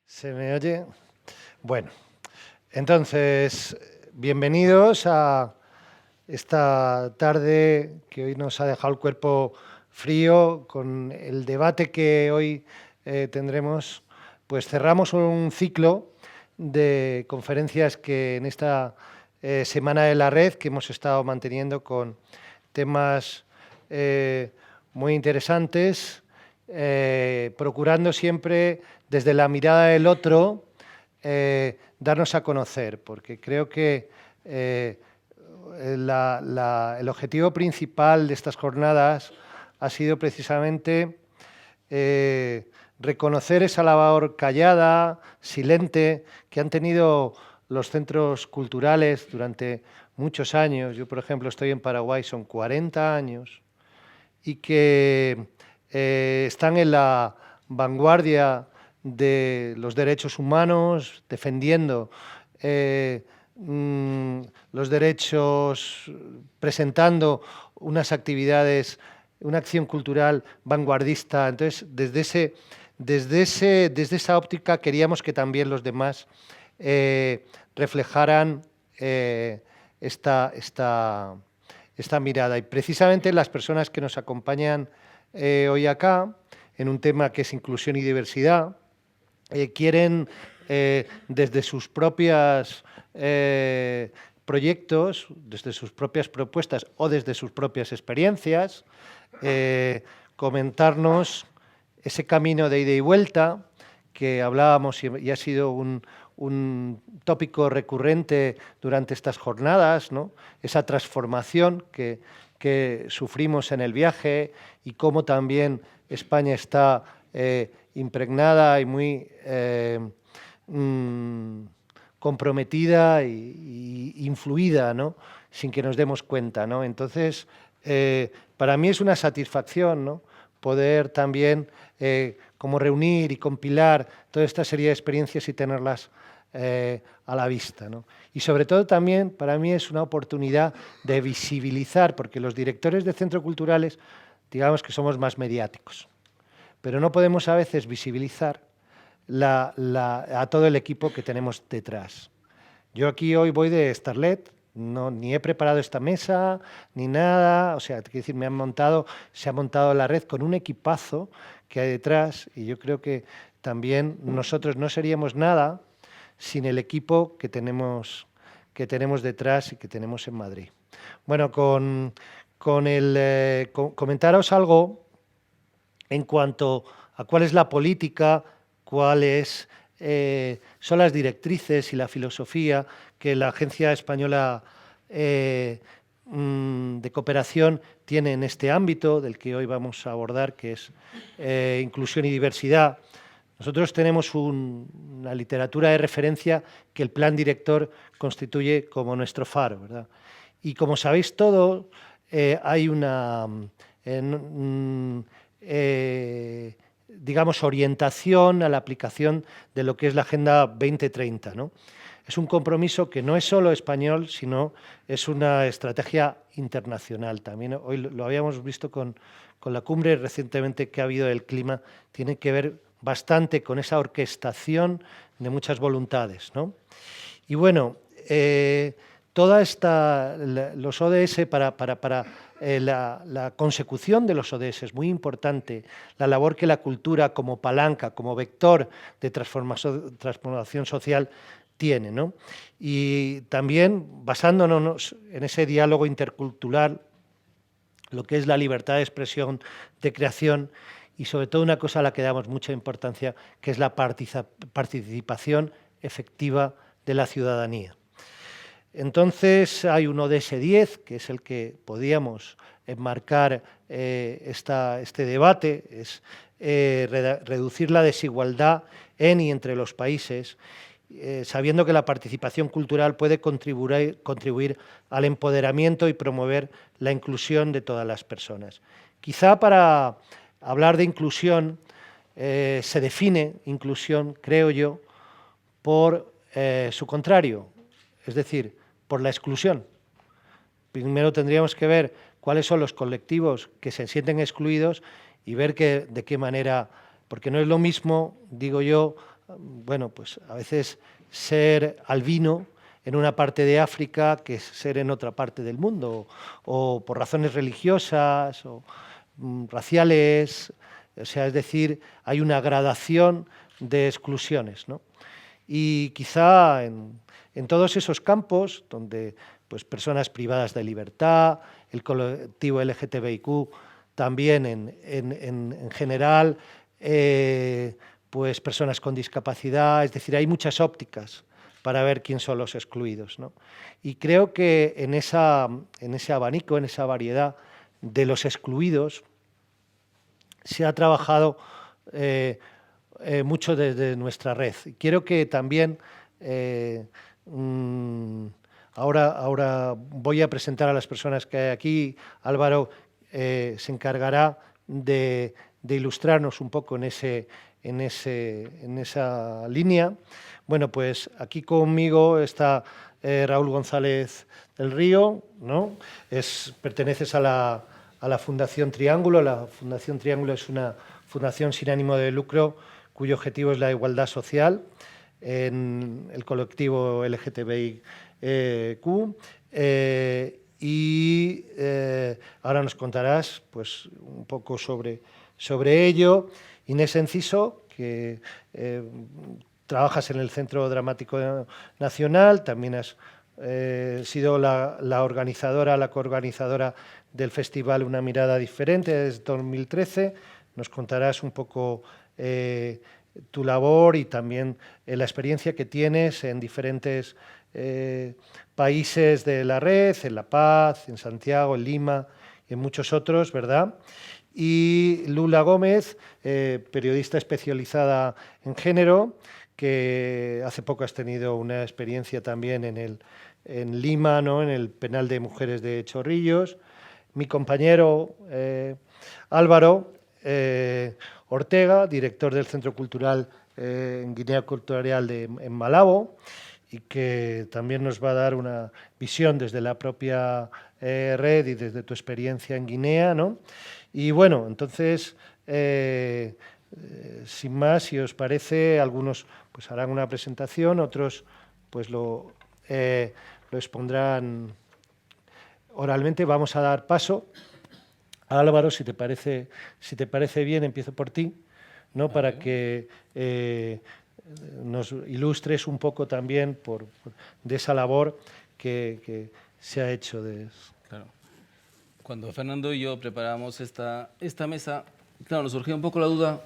¿Se me oye? Bueno, entonces, bienvenidos a esta tarde que hoy nos ha dejado el cuerpo frío con el debate que hoy tendremos. Pues cerramos un ciclo de conferencias que en esta Semana de la Red que hemos estado manteniendo con temas muy interesantes, procurando siempre desde la mirada del otro darnos a conocer, porque creo que el objetivo principal de estas jornadas ha sido precisamente reconocer esa labor callada, silente, que han tenido los centros culturales durante muchos años. Yo, por ejemplo, estoy en Paraguay, son 40 años, y que están en la vanguardia de los derechos humanos, defendiendo los derechos, presentando unas actividades, una acción cultural vanguardista. Entonces, desde esa óptica queríamos que también los demás reflejaran esta mirada. Y precisamente las personas que nos acompañan hoy acá, en un tema que es inclusión y diversidad, quieren desde sus propios proyectos, desde sus propias propuestas o desde sus propias experiencias, comentarnos ese camino de ida y vuelta que hablábamos y ha sido un tópico recurrente durante estas jornadas, ¿no? Esa transformación que sufrimos en el viaje y cómo también España está impregnada y muy comprometida y influida, ¿no? Sin que nos demos cuenta, ¿no? Entonces, para mí es una satisfacción, ¿no? Poder también como reunir y compilar toda esta serie de experiencias y tenerlas a la vista, ¿no? Y sobre todo también para mí es una oportunidad de visibilizar, porque los directores de centros culturales, digamos que somos más mediáticos, pero no podemos a veces visibilizar a todo el equipo que tenemos detrás. Yo aquí hoy voy de Starlet, ni he preparado esta mesa, ni nada, o sea, quiero decir, se ha montado la red con un equipazo que hay detrás, y yo creo que también nosotros no seríamos nada sin el equipo que tenemos detrás y que tenemos en Madrid. Bueno, comentaros algo en cuanto a cuál es la política, cuáles son las directrices y la filosofía que la Agencia Española de Cooperación tiene en este ámbito del que hoy vamos a abordar, que es inclusión y diversidad. Nosotros tenemos una literatura de referencia que el plan director constituye como nuestro faro, ¿verdad? Y como sabéis todo, hay una digamos, orientación a la aplicación de lo que es la Agenda 2030, ¿no? Es un compromiso que no es solo español, sino es una estrategia internacional. También hoy lo habíamos visto con la cumbre recientemente que ha habido del clima, tiene que ver bastante con esa orquestación de muchas voluntades, ¿no? Y bueno, los ODS para la consecución de los ODS es muy importante, la labor que la cultura como palanca, como vector de transformación social tiene, ¿no? Y también basándonos en ese diálogo intercultural, lo que es la libertad de expresión, de creación y sobre todo una cosa a la que damos mucha importancia, que es la participación efectiva de la ciudadanía. Entonces hay un ODS 10, que es el que podíamos enmarcar este debate, es reducir la desigualdad en y entre los países, sabiendo que la participación cultural puede contribuir al empoderamiento y promover la inclusión de todas las personas. Quizá para hablar de inclusión se define inclusión, creo yo, por su contrario, es decir, por la exclusión. Primero tendríamos que ver cuáles son los colectivos que se sienten excluidos y ver de qué manera, porque no es lo mismo, digo yo, bueno, pues a veces ser albino en una parte de África que ser en otra parte del mundo, o por razones religiosas o raciales, o sea, es decir, hay una gradación de exclusiones, ¿no? Y quizá en todos esos campos donde pues, personas privadas de libertad, el colectivo LGTBIQ también en general, pues personas con discapacidad, es decir, hay muchas ópticas para ver quién son los excluidos, ¿no? Y creo que en ese abanico, en esa variedad de los excluidos, se ha trabajado mucho desde nuestra red. Quiero que también, ahora voy a presentar a las personas que hay aquí. Álvaro se encargará de ilustrarnos un poco en esa línea. Bueno, pues aquí conmigo está Raúl González del Río, ¿no? Perteneces a la Fundación Triángulo. La Fundación Triángulo es una fundación sin ánimo de lucro cuyo objetivo es la igualdad social en el colectivo LGTBIQ. Ahora nos contarás pues, un poco sobre ello. Inés Enciso, que trabajas en el Centro Dramático Nacional, también has sido la organizadora, la coorganizadora del festival Una mirada diferente desde 2013. Nos contarás un poco tu labor y también la experiencia que tienes en diferentes países de la red, en La Paz, en Santiago, en Lima y en muchos otros, ¿verdad? Y Lula Gómez, periodista especializada en género, que hace poco has tenido una experiencia también en Lima, ¿no? En el penal de mujeres de Chorrillos. Mi compañero Álvaro Ortega, director del Centro Cultural en Guinea Ecuatorial en Malabo, y que también nos va a dar una visión desde la propia red y desde tu experiencia en Guinea, ¿no? Y bueno, entonces, sin más, si os parece, algunos pues harán una presentación, otros pues lo expondrán oralmente. Vamos a dar paso a Álvaro, si te parece bien, empiezo por ti, ¿no? Para que nos ilustres un poco también de esa labor que se ha hecho. Claro. Cuando Fernando y yo preparamos esta mesa, claro, nos surgió un poco la duda.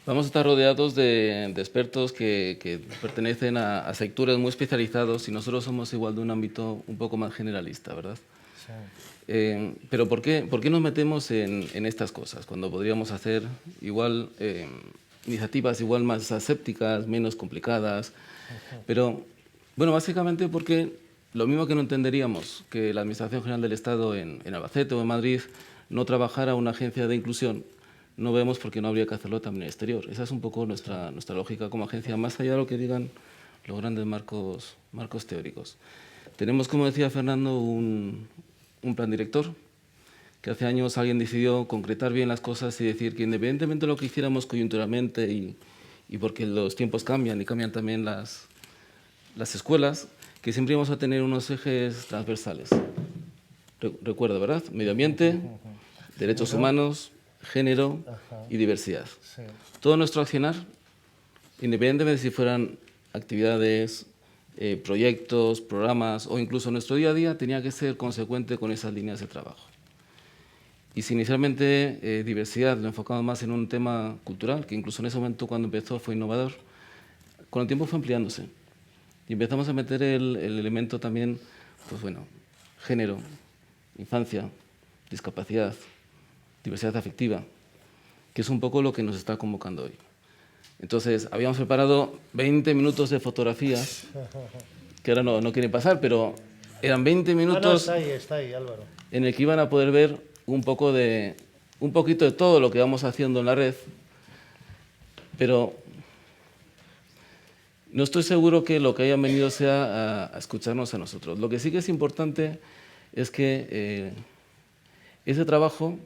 Vamos a estar rodeados de expertos que pertenecen a sectores muy especializados y nosotros somos igual de un ámbito un poco más generalista, ¿verdad? Sí. Pero ¿por qué nos metemos en estas cosas cuando podríamos hacer igual iniciativas igual más asépticas, menos complicadas? Pero, bueno, básicamente porque lo mismo que no entenderíamos que la Administración General del Estado en Albacete o en Madrid no trabajara una agencia de inclusión, no vemos por qué no habría que hacerlo también en el exterior. Esa es un poco nuestra lógica como agencia, más allá de lo que digan los grandes marcos teóricos. Tenemos, como decía Fernando, un plan director, que hace años alguien decidió concretar bien las cosas y decir que independientemente de lo que hiciéramos coyunturalmente y porque los tiempos cambian y cambian también las escuelas, que siempre íbamos a tener unos ejes transversales. Recuerda, ¿verdad? Medio ambiente, derechos humanos, género y diversidad. Sí. Todo nuestro accionar, independientemente de si fueran actividades, proyectos, programas o incluso nuestro día a día, tenía que ser consecuente con esas líneas de trabajo. Y si inicialmente diversidad lo enfocamos más en un tema cultural, que incluso en ese momento cuando empezó fue innovador, con el tiempo fue ampliándose. Y empezamos a meter el elemento también, pues bueno, género, infancia, discapacidad, diversidad afectiva, que es un poco lo que nos está convocando hoy. Entonces, habíamos preparado 20 minutos de fotografías, que ahora no quieren pasar, pero eran 20 minutos está ahí, Álvaro, en el que iban a poder ver un poquito de todo lo que vamos haciendo en la red, pero no estoy seguro que lo que hayan venido sea a escucharnos a nosotros. Lo que sí que es importante es que ese trabajo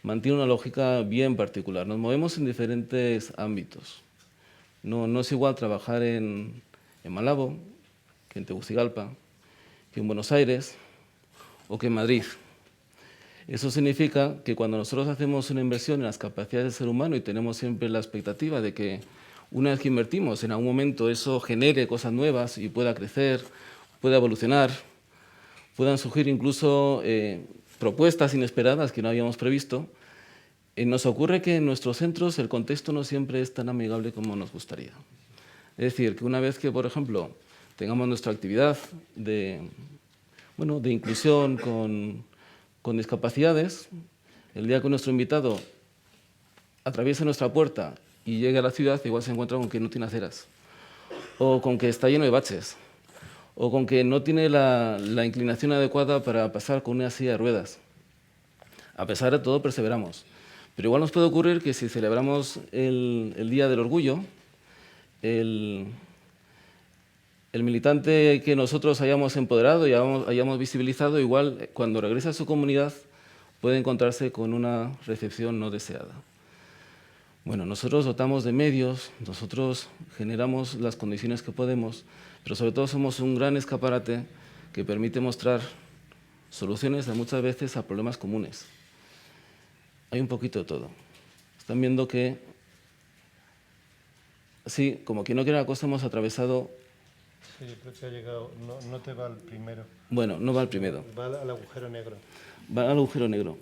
mantiene una lógica bien particular. Nos movemos en diferentes ámbitos. No es igual trabajar en Malabo, que en Tegucigalpa, que en Buenos Aires o que en Madrid. Eso significa que cuando nosotros hacemos una inversión en las capacidades del ser humano y tenemos siempre la expectativa de que una vez que invertimos en algún momento eso genere cosas nuevas y pueda crecer, pueda evolucionar, puedan surgir incluso propuestas inesperadas que no habíamos previsto, nos ocurre que en nuestros centros el contexto no siempre es tan amigable como nos gustaría. Es decir, que una vez que, por ejemplo, tengamos nuestra actividad de inclusión con discapacidades, el día que nuestro invitado atraviese nuestra puerta y llegue a la ciudad, igual se encuentra con que no tiene aceras, o con que está lleno de baches, o con que no tiene la inclinación adecuada para pasar con una silla de ruedas. A pesar de todo, perseveramos. Pero igual nos puede ocurrir que si celebramos el Día del Orgullo, el militante que nosotros hayamos empoderado y hayamos visibilizado, igual cuando regresa a su comunidad puede encontrarse con una recepción no deseada. Bueno, nosotros dotamos de medios, nosotros generamos las condiciones que podemos, pero sobre todo somos un gran escaparate que permite mostrar soluciones muchas veces a problemas comunes. Hay un poquito de todo. Están viendo que, sí, como quien no quiere la cosa, hemos atravesado. Sí, creo que ha llegado. No te va al primero. Bueno, no va al primero. Va al agujero negro. Va al agujero negro.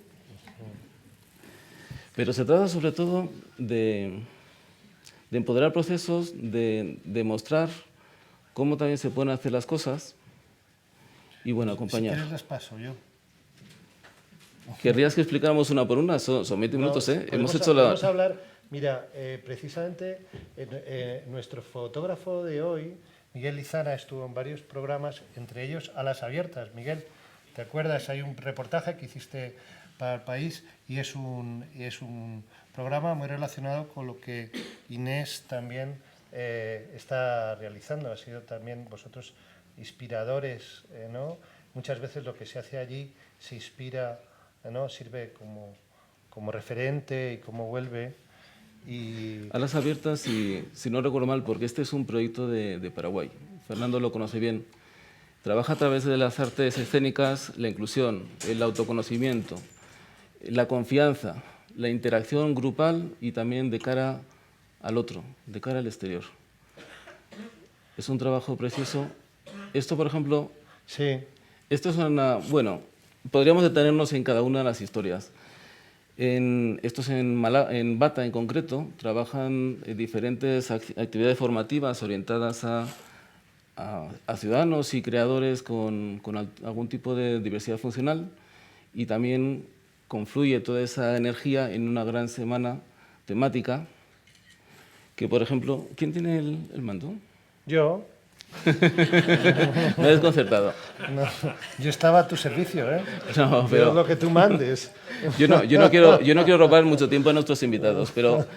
Pero se trata sobre todo de empoderar procesos, de mostrar cómo también se pueden hacer las cosas y, bueno, acompañar. Si quieres les paso yo. ¿Querrías que explicáramos una por una? Son 20 minutos, ¿eh? Podemos hablar, mira, precisamente nuestro fotógrafo de hoy, Miguel Lizana, estuvo en varios programas, entre ellos Alas Abiertas. Miguel, ¿te acuerdas? Hay un reportaje que hiciste para El País y es un programa muy relacionado con lo que Inés también está realizando. Ha sido también vosotros inspiradores, ¿no? Muchas veces lo que se hace allí se inspira, ¿no? Sirve como referente y como vuelve. Y Alas Abiertas, si no recuerdo mal, porque este es un proyecto de Paraguay. Fernando lo conoce bien. Trabaja a través de las artes escénicas la inclusión, el autoconocimiento, la confianza, la interacción grupal y también de cara al otro, de cara al exterior. Es un trabajo precioso. Esto, por ejemplo, sí. Esto es bueno, podríamos detenernos en cada una de las historias. Estos en Bata en concreto trabajan diferentes actividades formativas orientadas a ciudadanos y creadores con algún tipo de diversidad funcional, y también confluye toda esa energía en una gran semana temática que, por ejemplo, ¿quién tiene el mando? Yo. Me he desconcertado. No, yo estaba a tu servicio, ¿eh? No, pero yo lo que tú mandes. Yo no quiero robar mucho tiempo a nuestros invitados, pero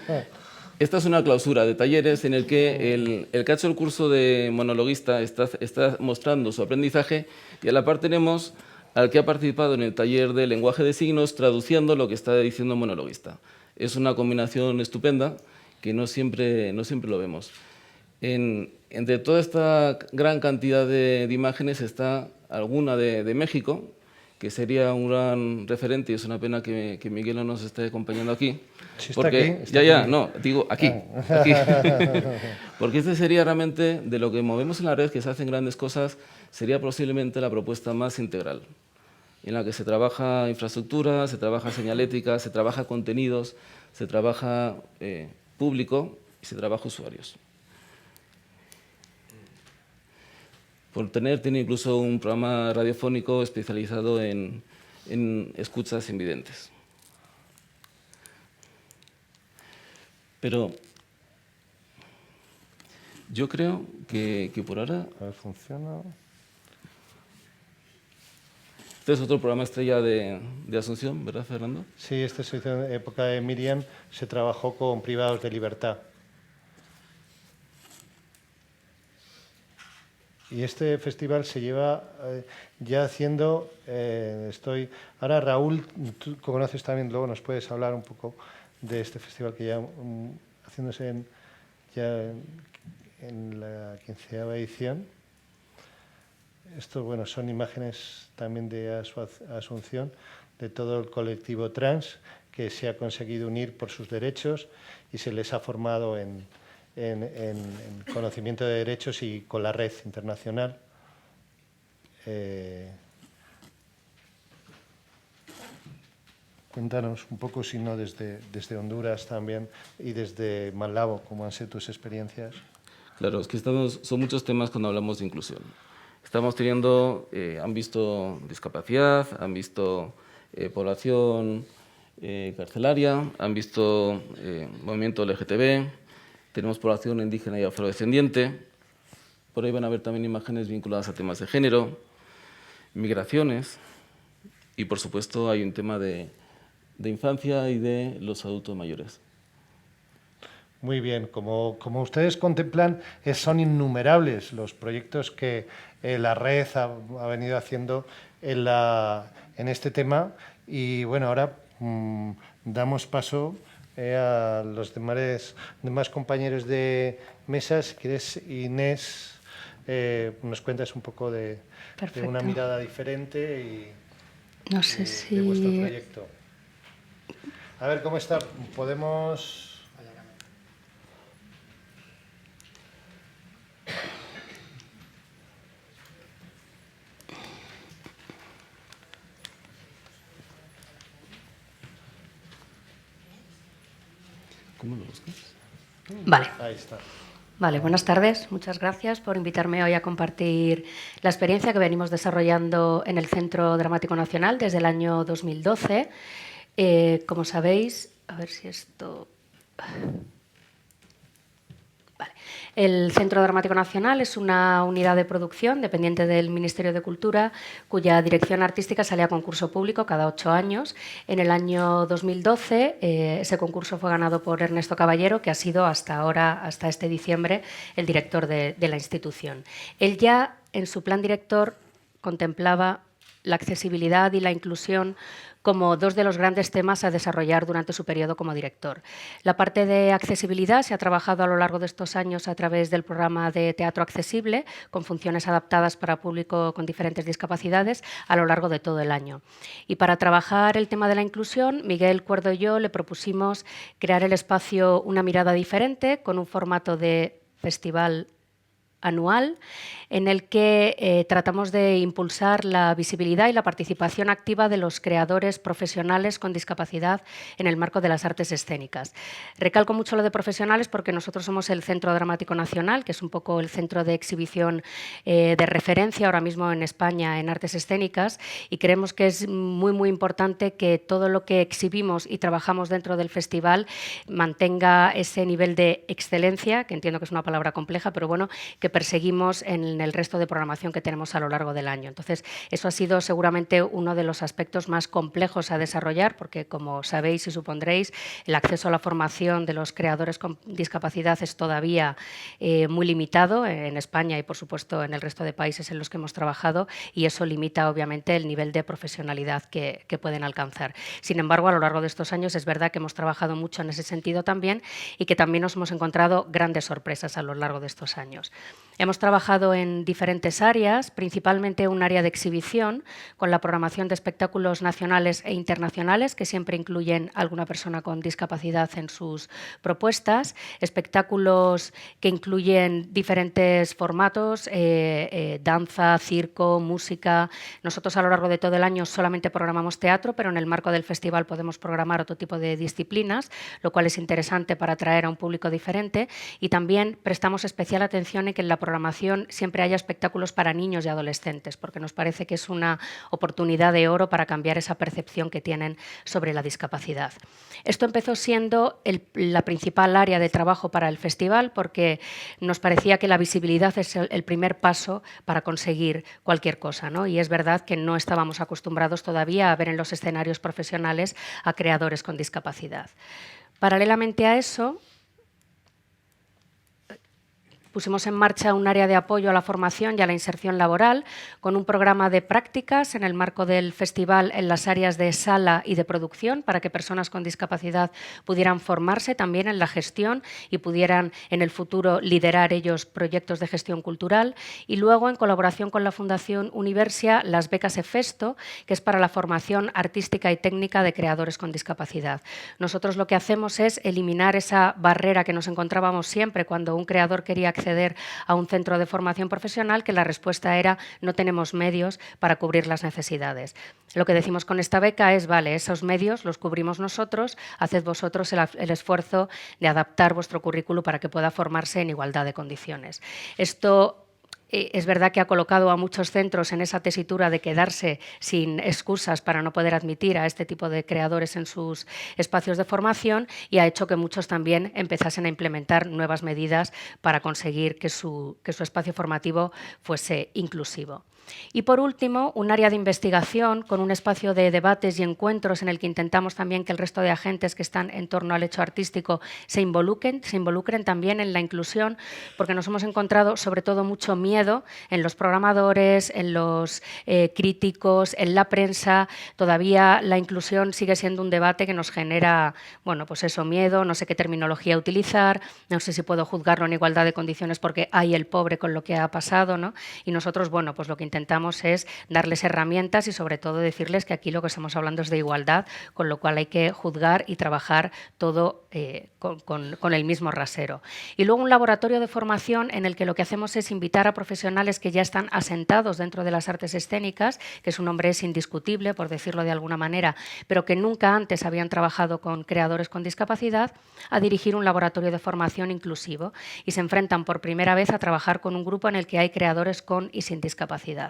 esta es una clausura de talleres en el que el que ha hecho el curso de monologuista está mostrando su aprendizaje, y a la par tenemos al que ha participado en el taller de lenguaje de signos traduciendo lo que está diciendo el monologuista. Es una combinación estupenda que no siempre lo vemos. Entre toda esta gran cantidad de imágenes está alguna de México, que sería un gran referente, y es una pena que Miguel no nos esté acompañando aquí. Sí, porque está aquí. no, digo aquí. Porque este sería realmente, de lo que movemos en la red, que se hacen grandes cosas, sería posiblemente la propuesta más integral, en la que se trabaja infraestructura, se trabaja señalética, se trabaja contenidos, se trabaja público y se trabaja usuarios. Tiene incluso un programa radiofónico especializado en escuchas invidentes. Pero yo creo que por ahora... A ver, funciona. Este es otro programa estrella de Asunción, ¿verdad, Fernando? Sí, esta es en época de Miriam, se trabajó con privados de libertad. Y este festival se lleva ya haciendo, ahora Raúl, tú conoces también, luego nos puedes hablar un poco de este festival que ya haciéndose ya en la 15ª edición. Esto, bueno, son imágenes también de Asunción, de todo el colectivo trans que se ha conseguido unir por sus derechos y se les ha formado en conocimiento de derechos y con la red internacional. Cuéntanos un poco, si no, desde Honduras también y desde Malabo, cómo han sido tus experiencias. Claro, es que son muchos temas cuando hablamos de inclusión. Estamos teniendo, han visto discapacidad, han visto población carcelaria, han visto movimiento LGTB, tenemos población indígena y afrodescendiente. Por ahí van a ver también imágenes vinculadas a temas de género, migraciones y, por supuesto, hay un tema de infancia y de los adultos mayores. Muy bien, como ustedes contemplan, son innumerables los proyectos que la red ha venido haciendo en este tema y bueno, ahora damos paso a los demás compañeros de mesa. Si quieres, Inés, nos cuentas un poco de una mirada diferente y no sé si... de vuestro proyecto. A ver, ¿cómo está? Podemos... ¿Cómo lo buscas? Vale. Ahí está. Vale, buenas tardes. Muchas gracias por invitarme hoy a compartir la experiencia que venimos desarrollando en el Centro Dramático Nacional desde el año 2012. Como sabéis, a ver si esto... Vale. El Centro Dramático Nacional es una unidad de producción dependiente del Ministerio de Cultura, cuya dirección artística sale a concurso público cada 8 años. En el año 2012 ese concurso fue ganado por Ernesto Caballero, que ha sido hasta ahora, hasta este diciembre, el director de la institución. Él ya en su plan director contemplaba la accesibilidad y la inclusión como dos de los grandes temas a desarrollar durante su periodo como director. La parte de accesibilidad se ha trabajado a lo largo de estos años a través del programa de teatro accesible, con funciones adaptadas para público con diferentes discapacidades a lo largo de todo el año. Y para trabajar el tema de la inclusión, Miguel Cuerdo y yo le propusimos crear el espacio Una mirada diferente, con un formato de festival anual en el que tratamos de impulsar la visibilidad y la participación activa de los creadores profesionales con discapacidad en el marco de las artes escénicas. Recalco mucho lo de profesionales porque nosotros somos el Centro Dramático Nacional, que es un poco el centro de exhibición de referencia ahora mismo en España en artes escénicas, y creemos que es muy importante que todo lo que exhibimos y trabajamos dentro del festival mantenga ese nivel de excelencia, que entiendo que es una palabra compleja, pero bueno, que perseguimos en el resto de programación que tenemos a lo largo del año. Entonces, eso ha sido seguramente uno de los aspectos más complejos a desarrollar, porque, como sabéis y supondréis, el acceso a la formación de los creadores con discapacidad es todavía muy limitado en España y, por supuesto, en el resto de países en los que hemos trabajado, y eso limita, obviamente, el nivel de profesionalidad que pueden alcanzar. Sin embargo, a lo largo de estos años es verdad que hemos trabajado mucho en ese sentido también y que también nos hemos encontrado grandes sorpresas a lo largo de estos años. Hemos trabajado en diferentes áreas, principalmente un área de exhibición, con la programación de espectáculos nacionales e internacionales que siempre incluyen a alguna persona con discapacidad en sus propuestas, espectáculos que incluyen diferentes formatos, danza, circo, música. Nosotros a lo largo de todo el año solamente programamos teatro, pero en el marco del festival podemos programar otro tipo de disciplinas, lo cual es interesante para atraer a un público diferente, y también prestamos especial atención en que en la programación siempre haya espectáculos para niños y adolescentes, porque nos parece que es una oportunidad de oro para cambiar esa percepción que tienen sobre la discapacidad. Esto empezó siendo la principal área de trabajo para el festival, porque nos parecía que la visibilidad es el primer paso para conseguir cualquier cosa, ¿no? Y es verdad que no estábamos acostumbrados todavía a ver en los escenarios profesionales a creadores con discapacidad. Paralelamente a eso, pusimos en marcha un área de apoyo a la formación y a la inserción laboral con un programa de prácticas en el marco del festival en las áreas de sala y de producción para que personas con discapacidad pudieran formarse también en la gestión y pudieran en el futuro liderar ellos proyectos de gestión cultural. Y luego, en colaboración con la Fundación Universia, las becas EFESTO, que es para la formación artística y técnica de creadores con discapacidad. Nosotros lo que hacemos es eliminar esa barrera que nos encontrábamos siempre cuando un creador quería acceder a un centro de formación profesional, que la respuesta era no tenemos medios para cubrir las necesidades. Lo que decimos con esta beca es, vale, esos medios los cubrimos nosotros, haced vosotros el esfuerzo de adaptar vuestro currículo para que pueda formarse en igualdad de condiciones. Esto es verdad que ha colocado a muchos centros en esa tesitura de quedarse sin excusas para no poder admitir a este tipo de creadores en sus espacios de formación y ha hecho que muchos también empezasen a implementar nuevas medidas para conseguir que su espacio formativo fuese inclusivo. Y, por último, un área de investigación con un espacio de debates y encuentros en el que intentamos también que el resto de agentes que están en torno al hecho artístico se involucren también en la inclusión, porque nos hemos encontrado sobre todo mucho miedo en los programadores, en los críticos, en la prensa. Todavía la inclusión sigue siendo un debate que nos genera, bueno, pues eso, miedo, no sé qué terminología utilizar, no sé si puedo juzgarlo en igualdad de condiciones porque hay el pobre con lo que ha pasado, ¿no? Y nosotros, bueno, pues lo que intentamos es darles herramientas y sobre todo decirles que aquí lo que estamos hablando es de igualdad, con lo cual hay que juzgar y trabajar todo con el mismo rasero. Y luego un laboratorio de formación en el que lo que hacemos es invitar a profesionales que ya están asentados dentro de las artes escénicas, que su nombre es indiscutible, por decirlo de alguna manera, pero que nunca antes habían trabajado con creadores con discapacidad, a dirigir un laboratorio de formación inclusivo y se enfrentan por primera vez a trabajar con un grupo en el que hay creadores con y sin discapacidad.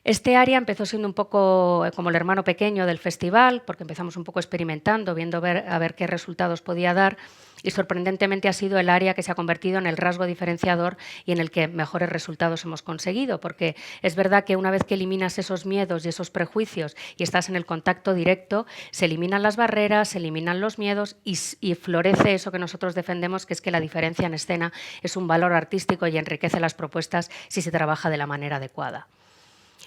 Este área empezó siendo un poco como el hermano pequeño del festival, porque empezamos un poco experimentando, viendo a ver qué resultados podía dar, y sorprendentemente ha sido el área que se ha convertido en el rasgo diferenciador y en el que mejores resultados hemos conseguido, porque es verdad que una vez que eliminas esos miedos y esos prejuicios y estás en el contacto directo, se eliminan las barreras, se eliminan los miedos y florece eso que nosotros defendemos, que es que la diferencia en escena es un valor artístico y enriquece las propuestas si se trabaja de la manera adecuada.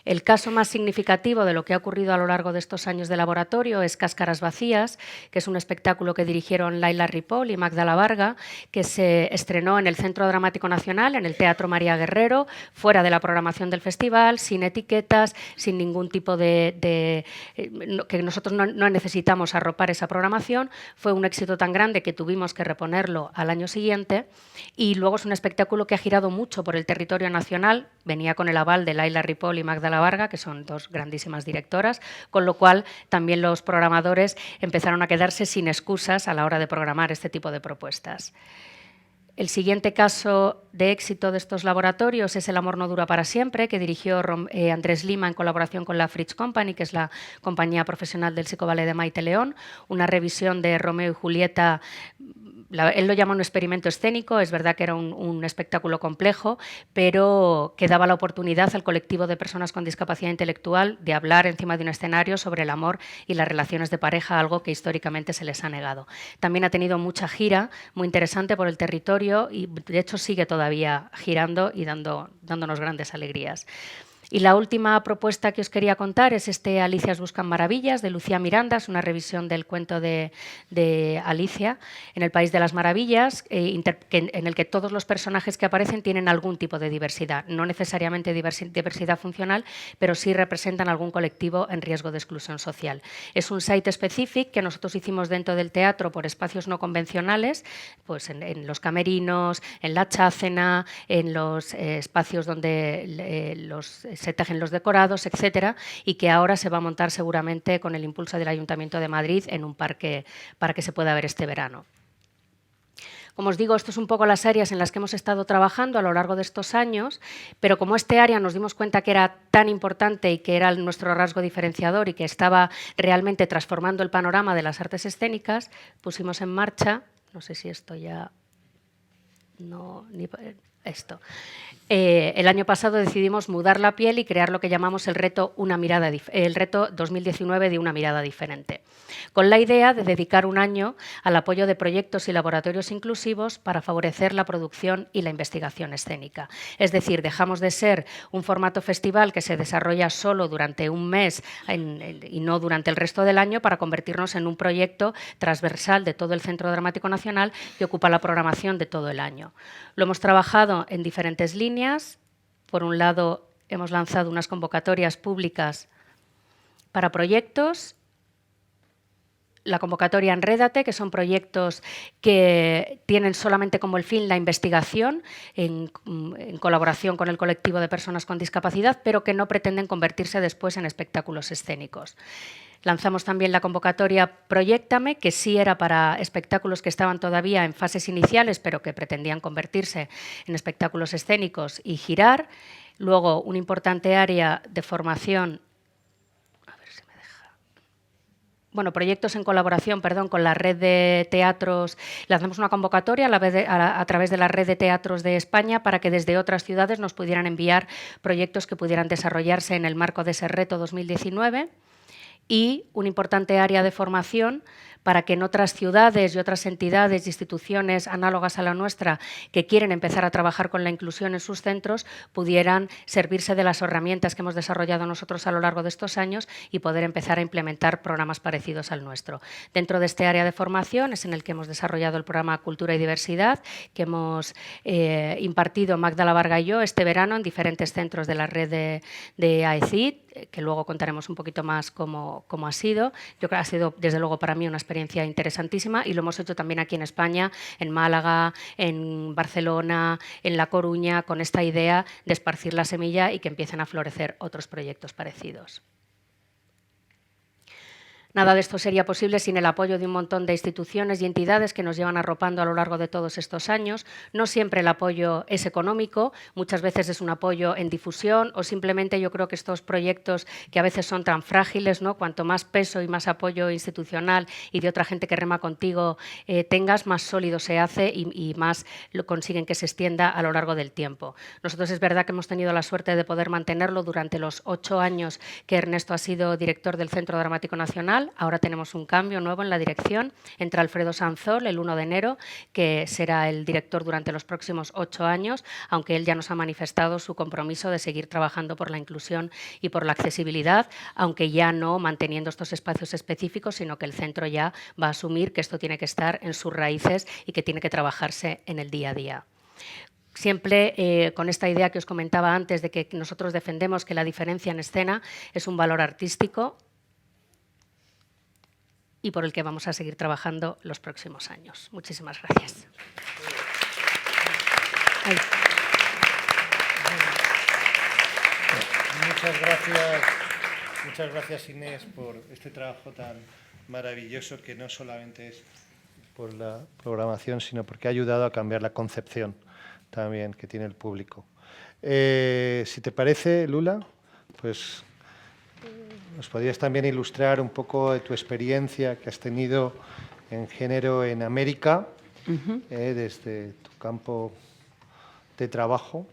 El caso más significativo de lo que ha ocurrido a lo largo de estos años de laboratorio es Cáscaras Vacías, que es un espectáculo que dirigieron Laila Ripoll y Magda Varga, que se estrenó en el Centro Dramático Nacional, en el Teatro María Guerrero, fuera de la programación del festival, sin etiquetas, sin ningún tipo que nosotros no necesitamos arropar esa programación. Fue un éxito tan grande que tuvimos que reponerlo al año siguiente y luego es un espectáculo que ha girado mucho por el territorio nacional, venía con el aval de Laila Ripoll y Magda Varga, que son dos grandísimas directoras, con lo cual también los programadores empezaron a quedarse sin excusas a la hora de programar este tipo de propuestas. El siguiente caso de éxito de estos laboratorios es El amor no dura para siempre, que dirigió Andrés Lima en colaboración con la Fritz Company, que es la compañía profesional del psicoballet de Maite León, una revisión de Romeo y Julieta. Él lo llama un experimento escénico, es verdad que era un espectáculo complejo, pero que daba la oportunidad al colectivo de personas con discapacidad intelectual de hablar encima de un escenario sobre el amor y las relaciones de pareja, algo que históricamente se les ha negado. También ha tenido mucha gira, muy interesante por el territorio y de hecho sigue todavía girando y dándonos grandes alegrías. Y la última propuesta que os quería contar es Alicias buscan maravillas, de Lucía Miranda, es una revisión del cuento de Alicia en el País de las Maravillas, en el que todos los personajes que aparecen tienen algún tipo de diversidad, no necesariamente diversidad funcional, pero sí representan algún colectivo en riesgo de exclusión social. Es un site específico que nosotros hicimos dentro del teatro por espacios no convencionales, pues en los camerinos, en la chácena, en los espacios donde se tejen los decorados, etcétera, y que ahora se va a montar seguramente con el impulso del Ayuntamiento de Madrid en un parque para que se pueda ver este verano. Como os digo, esto es un poco las áreas en las que hemos estado trabajando a lo largo de estos años, pero como este área nos dimos cuenta que era tan importante y que era nuestro rasgo diferenciador y que estaba realmente transformando el panorama de las artes escénicas, pusimos en marcha, no sé si esto ya... No, esto. El año pasado decidimos mudar la piel y crear lo que llamamos el reto 2019 de una mirada diferente, con la idea de dedicar un año al apoyo de proyectos y laboratorios inclusivos para favorecer la producción y la investigación escénica. Es decir, dejamos de ser un formato festival que se desarrolla solo durante un mes y no durante el resto del año, para convertirnos en un proyecto transversal de todo el Centro Dramático Nacional que ocupa la programación de todo el año. Lo hemos trabajado en diferentes líneas. Por un lado, hemos lanzado unas convocatorias públicas para proyectos. La convocatoria Enrédate, que son proyectos que tienen solamente como el fin la investigación en colaboración con el colectivo de personas con discapacidad, pero que no pretenden convertirse después en espectáculos escénicos. Lanzamos también la convocatoria Proyéctame, que sí era para espectáculos que estaban todavía en fases iniciales, pero que pretendían convertirse en espectáculos escénicos y girar. Luego, un importante área de formación, proyectos en colaboración, con la red de teatros. Lanzamos una convocatoria a través de la red de teatros de España para que desde otras ciudades nos pudieran enviar proyectos que pudieran desarrollarse en el marco de ese reto 2019. Y un importante área de formación para que en otras ciudades y otras entidades e instituciones análogas a la nuestra que quieren empezar a trabajar con la inclusión en sus centros pudieran servirse de las herramientas que hemos desarrollado nosotros a lo largo de estos años y poder empezar a implementar programas parecidos al nuestro. Dentro de este área de formación es en el que hemos desarrollado el programa Cultura y Diversidad, que hemos impartido Magda Varga y yo este verano en diferentes centros de la red de AECID, que luego contaremos un poquito más cómo ha sido. Yo creo que ha sido, desde luego, para mí una experiencia interesantísima, y lo hemos hecho también aquí en España, en Málaga, en Barcelona, en La Coruña, con esta idea de esparcir la semilla y que empiecen a florecer otros proyectos parecidos. Nada de esto sería posible sin el apoyo de un montón de instituciones y entidades que nos llevan arropando a lo largo de todos estos años. No siempre el apoyo es económico, muchas veces es un apoyo en difusión, o simplemente yo creo que estos proyectos, que a veces son tan frágiles, ¿no? Cuanto más peso y más apoyo institucional y de otra gente que rema contigo tengas, más sólido se hace y más lo consiguen que se extienda a lo largo del tiempo. Nosotros es verdad que hemos tenido la suerte de poder mantenerlo durante los 8 años que Ernesto ha sido director del Centro Dramático Nacional. Ahora tenemos un cambio nuevo en la dirección. Entra Alfredo Sanzol el 1 de enero, que será el director durante los próximos 8 años, aunque él ya nos ha manifestado su compromiso de seguir trabajando por la inclusión y por la accesibilidad, aunque ya no manteniendo estos espacios específicos, sino que el centro ya va a asumir que esto tiene que estar en sus raíces y que tiene que trabajarse en el día a día. Siempre con esta idea que os comentaba antes de que nosotros defendemos que la diferencia en escena es un valor artístico y por el que vamos a seguir trabajando los próximos años. Muchísimas gracias. Muchas gracias Inés por este trabajo tan maravilloso, que no solamente es por la programación, sino porque ha ayudado a cambiar la concepción también que tiene el público. Si te parece, Lula, pues nos podrías también ilustrar un poco de tu experiencia que has tenido en género en América, desde tu campo de trabajo.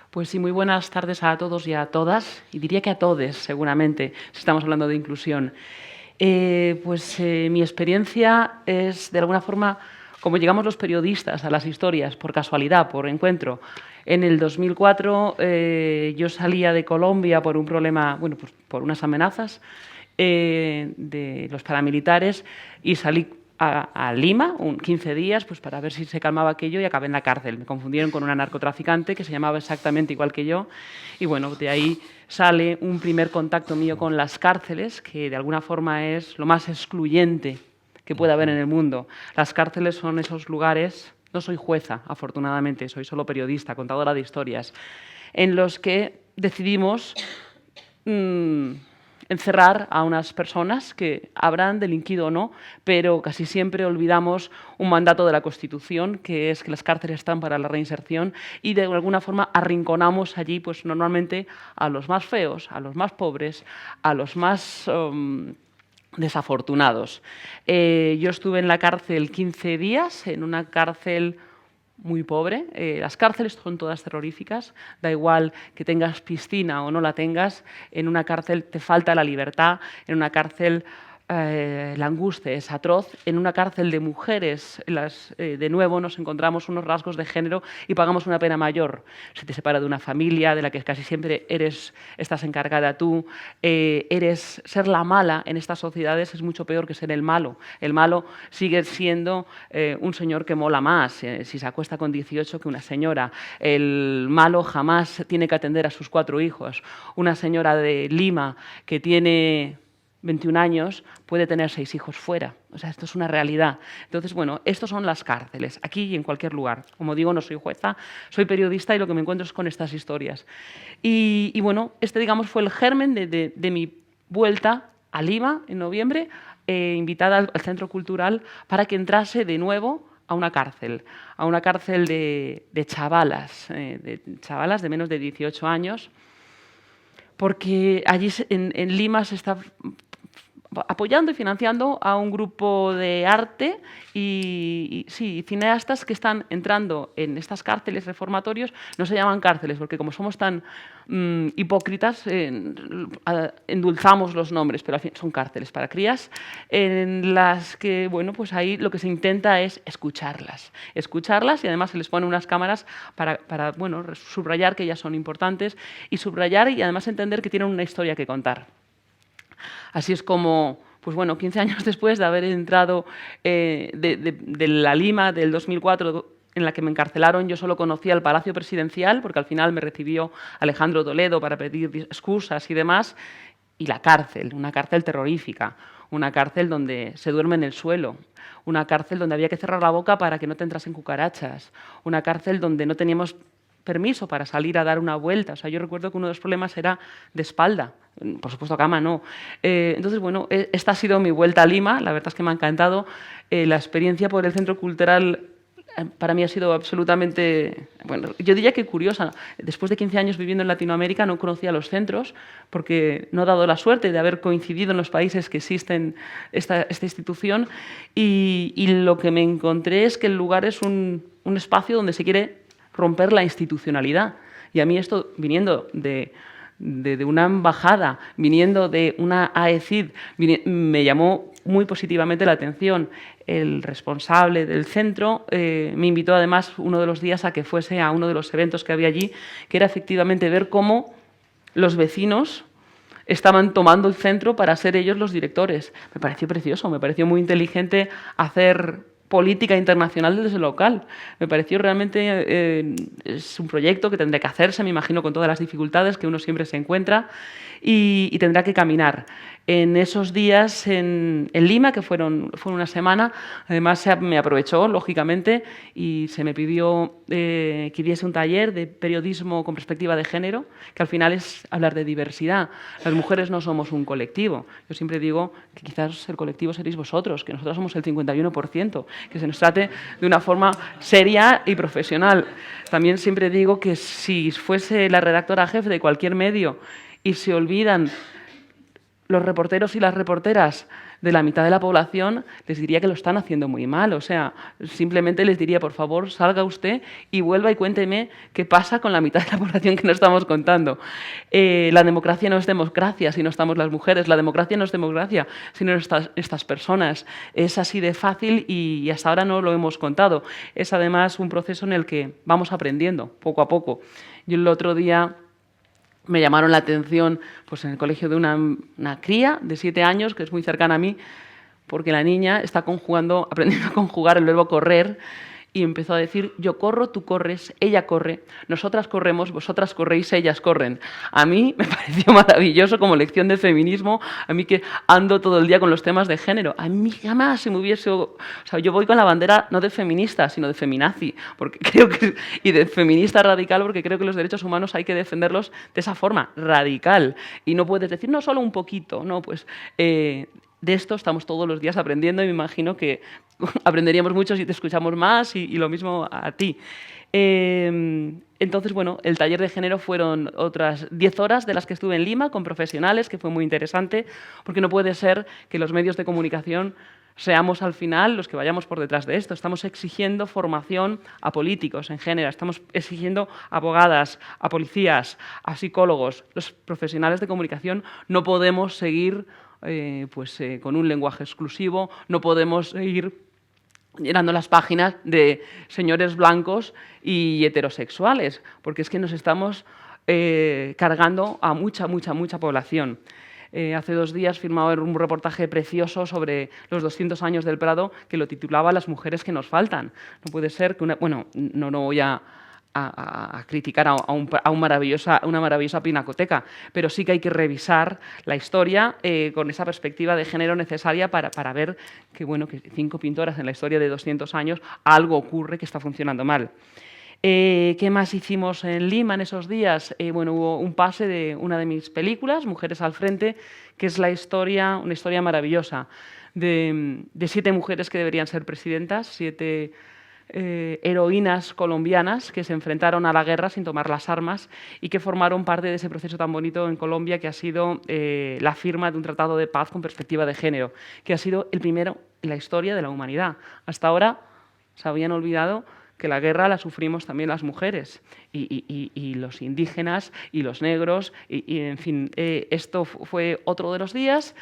Pues sí, muy buenas tardes a todos y a todas, y diría que a todes, seguramente, si estamos hablando de inclusión. Mi experiencia es, de alguna forma, como llegamos los periodistas a las historias, por casualidad, por encuentro. En el 2004 yo salía de Colombia por un problema, pues por unas amenazas de los paramilitares, y salí a Lima 15 días pues para ver si se calmaba aquello, y acabé en la cárcel. Me confundieron con una narcotraficante que se llamaba exactamente igual que yo, y bueno, de ahí sale un primer contacto mío con las cárceles, que de alguna forma es lo más excluyente que puede haber en el mundo. Las cárceles son esos lugares, no soy jueza, afortunadamente, soy solo periodista, contadora de historias, en los que decidimos encerrar a unas personas que habrán delinquido o no, pero casi siempre olvidamos un mandato de la Constitución, que es que las cárceles están para la reinserción, y de alguna forma arrinconamos allí pues normalmente a los más feos, a los más pobres, a los más desafortunados. Yo estuve en la cárcel 15 días, en una cárcel muy pobre. Las cárceles son todas terroríficas, da igual que tengas piscina o no la tengas, en una cárcel te falta la libertad, en una cárcel la angustia es atroz, en una cárcel de mujeres de nuevo nos encontramos unos rasgos de género y pagamos una pena mayor. Se te separa de una familia de la que casi siempre estás encargada tú, ser la mala en estas sociedades es mucho peor que ser el malo. El malo sigue siendo un señor que mola más si se acuesta con 18 que una señora. El malo jamás tiene que atender a sus 4 hijos. Una señora de Lima que tiene 21 años puede tener 6 hijos fuera. O sea, esto es una realidad. Entonces, bueno, estos son las cárceles, aquí y en cualquier lugar. Como digo, no soy jueza, soy periodista y lo que me encuentro es con estas historias. Y bueno, digamos, fue el germen de mi vuelta a Lima en noviembre, invitada al Centro Cultural para que entrase de nuevo a una cárcel de chavalas de menos de 18 años, porque allí en Lima se está apoyando y financiando a un grupo de arte y cineastas que están entrando en estas cárceles reformatorios. No se llaman cárceles porque como somos tan hipócritas, endulzamos los nombres, pero al fin son cárceles para crías en las que, bueno, pues ahí lo que se intenta es escucharlas y además se les pone unas cámaras para bueno, subrayar que ellas son importantes y subrayar y además entender que tienen una historia que contar. Así es como, pues bueno, 15 años después de haber entrado de la Lima del 2004, en la que me encarcelaron, yo solo conocía el Palacio Presidencial, porque al final me recibió Alejandro Toledo para pedir excusas y demás, y la cárcel, una cárcel terrorífica, una cárcel donde se duerme en el suelo, una cárcel donde había que cerrar la boca para que no te entrasen cucarachas, una cárcel donde no teníamos permiso para salir a dar una vuelta. O sea, yo recuerdo que uno de los problemas era de espalda. Por supuesto, cama no. Entonces, bueno, esta ha sido mi vuelta a Lima. La verdad es que me ha encantado. La experiencia por el Centro Cultural para mí ha sido absolutamente, bueno, yo diría que curiosa. Después de 15 años viviendo en Latinoamérica no conocía los centros porque no he dado la suerte de haber coincidido en los países que existen esta institución y lo que me encontré es que el lugar es un espacio donde se quiere romper la institucionalidad. Y a mí esto, viniendo de una embajada, viniendo de una AECID, me llamó muy positivamente la atención. El responsable del centro me invitó además uno de los días a que fuese a uno de los eventos que había allí, que era efectivamente ver cómo los vecinos estaban tomando el centro para ser ellos los directores. Me pareció precioso, me pareció muy inteligente hacer política internacional desde el local. Me pareció realmente, es un proyecto que tendrá que hacerse, me imagino, con todas las dificultades que uno siempre se encuentra y tendrá que caminar. En esos días en Lima, que fue una semana, además me aprovechó, lógicamente, y se me pidió que diese un taller de periodismo con perspectiva de género, que al final es hablar de diversidad. Las mujeres no somos un colectivo. Yo siempre digo que quizás el colectivo seréis vosotros, que nosotros somos el 51%, que se nos trate de una forma seria y profesional. También siempre digo que si fuese la redactora jefe de cualquier medio y se olvidan los reporteros y las reporteras de la mitad de la población, les diría que lo están haciendo muy mal. O sea, simplemente les diría, por favor, salga usted y vuelva y cuénteme qué pasa con la mitad de la población que no estamos contando. La democracia no es democracia si no estamos las mujeres. La democracia no es democracia si no estas personas. Es así de fácil y hasta ahora no lo hemos contado. Es además un proceso en el que vamos aprendiendo poco a poco. Yo el otro día me llamaron la atención pues, en el colegio de una cría de 7 años, que es muy cercana a mí, porque la niña está aprendiendo a conjugar el verbo correr y empezó a decir, yo corro, tú corres, ella corre, nosotras corremos, vosotras corréis, ellas corren. A mí me pareció maravilloso como lección de feminismo, a mí que ando todo el día con los temas de género. A mí jamás se me hubiese... O sea, yo voy con la bandera no de feminista, sino de feminazi, porque creo que, y de feminista radical, porque creo que los derechos humanos hay que defenderlos de esa forma, radical. Y no puedes decir, no, solo un poquito, no, pues... de esto estamos todos los días aprendiendo y me imagino que aprenderíamos mucho si te escuchamos más y lo mismo a ti. Entonces, bueno, el taller de género fueron otras 10 horas de las que estuve en Lima con profesionales, que fue muy interesante, porque no puede ser que los medios de comunicación seamos al final los que vayamos por detrás de esto. Estamos exigiendo formación a políticos en género, estamos exigiendo a abogadas, a policías, a psicólogos. Los profesionales de comunicación no podemos seguir con un lenguaje exclusivo, no podemos seguir llenando las páginas de señores blancos y heterosexuales, porque es que nos estamos cargando a mucha población. Hace 2 días firmaba un reportaje precioso sobre los 200 años del Prado que lo titulaba Las mujeres que nos faltan. No puede ser que no voy a criticar a una maravillosa pinacoteca, pero sí que hay que revisar la historia con esa perspectiva de género necesaria para ver que 5 pintoras en la historia de 200 años algo ocurre que está funcionando mal. ¿Qué más hicimos en Lima en esos días? Hubo un pase de una de mis películas, Mujeres al frente, que es una historia maravillosa de 7 mujeres que deberían ser presidentas, 7 heroínas colombianas que se enfrentaron a la guerra sin tomar las armas y que formaron parte de ese proceso tan bonito en Colombia que ha sido la firma de un tratado de paz con perspectiva de género, que ha sido el primero en la historia de la humanidad. Hasta ahora se habían olvidado que la guerra la sufrimos también las mujeres y los indígenas y los negros en fin, esto fue otro de los días.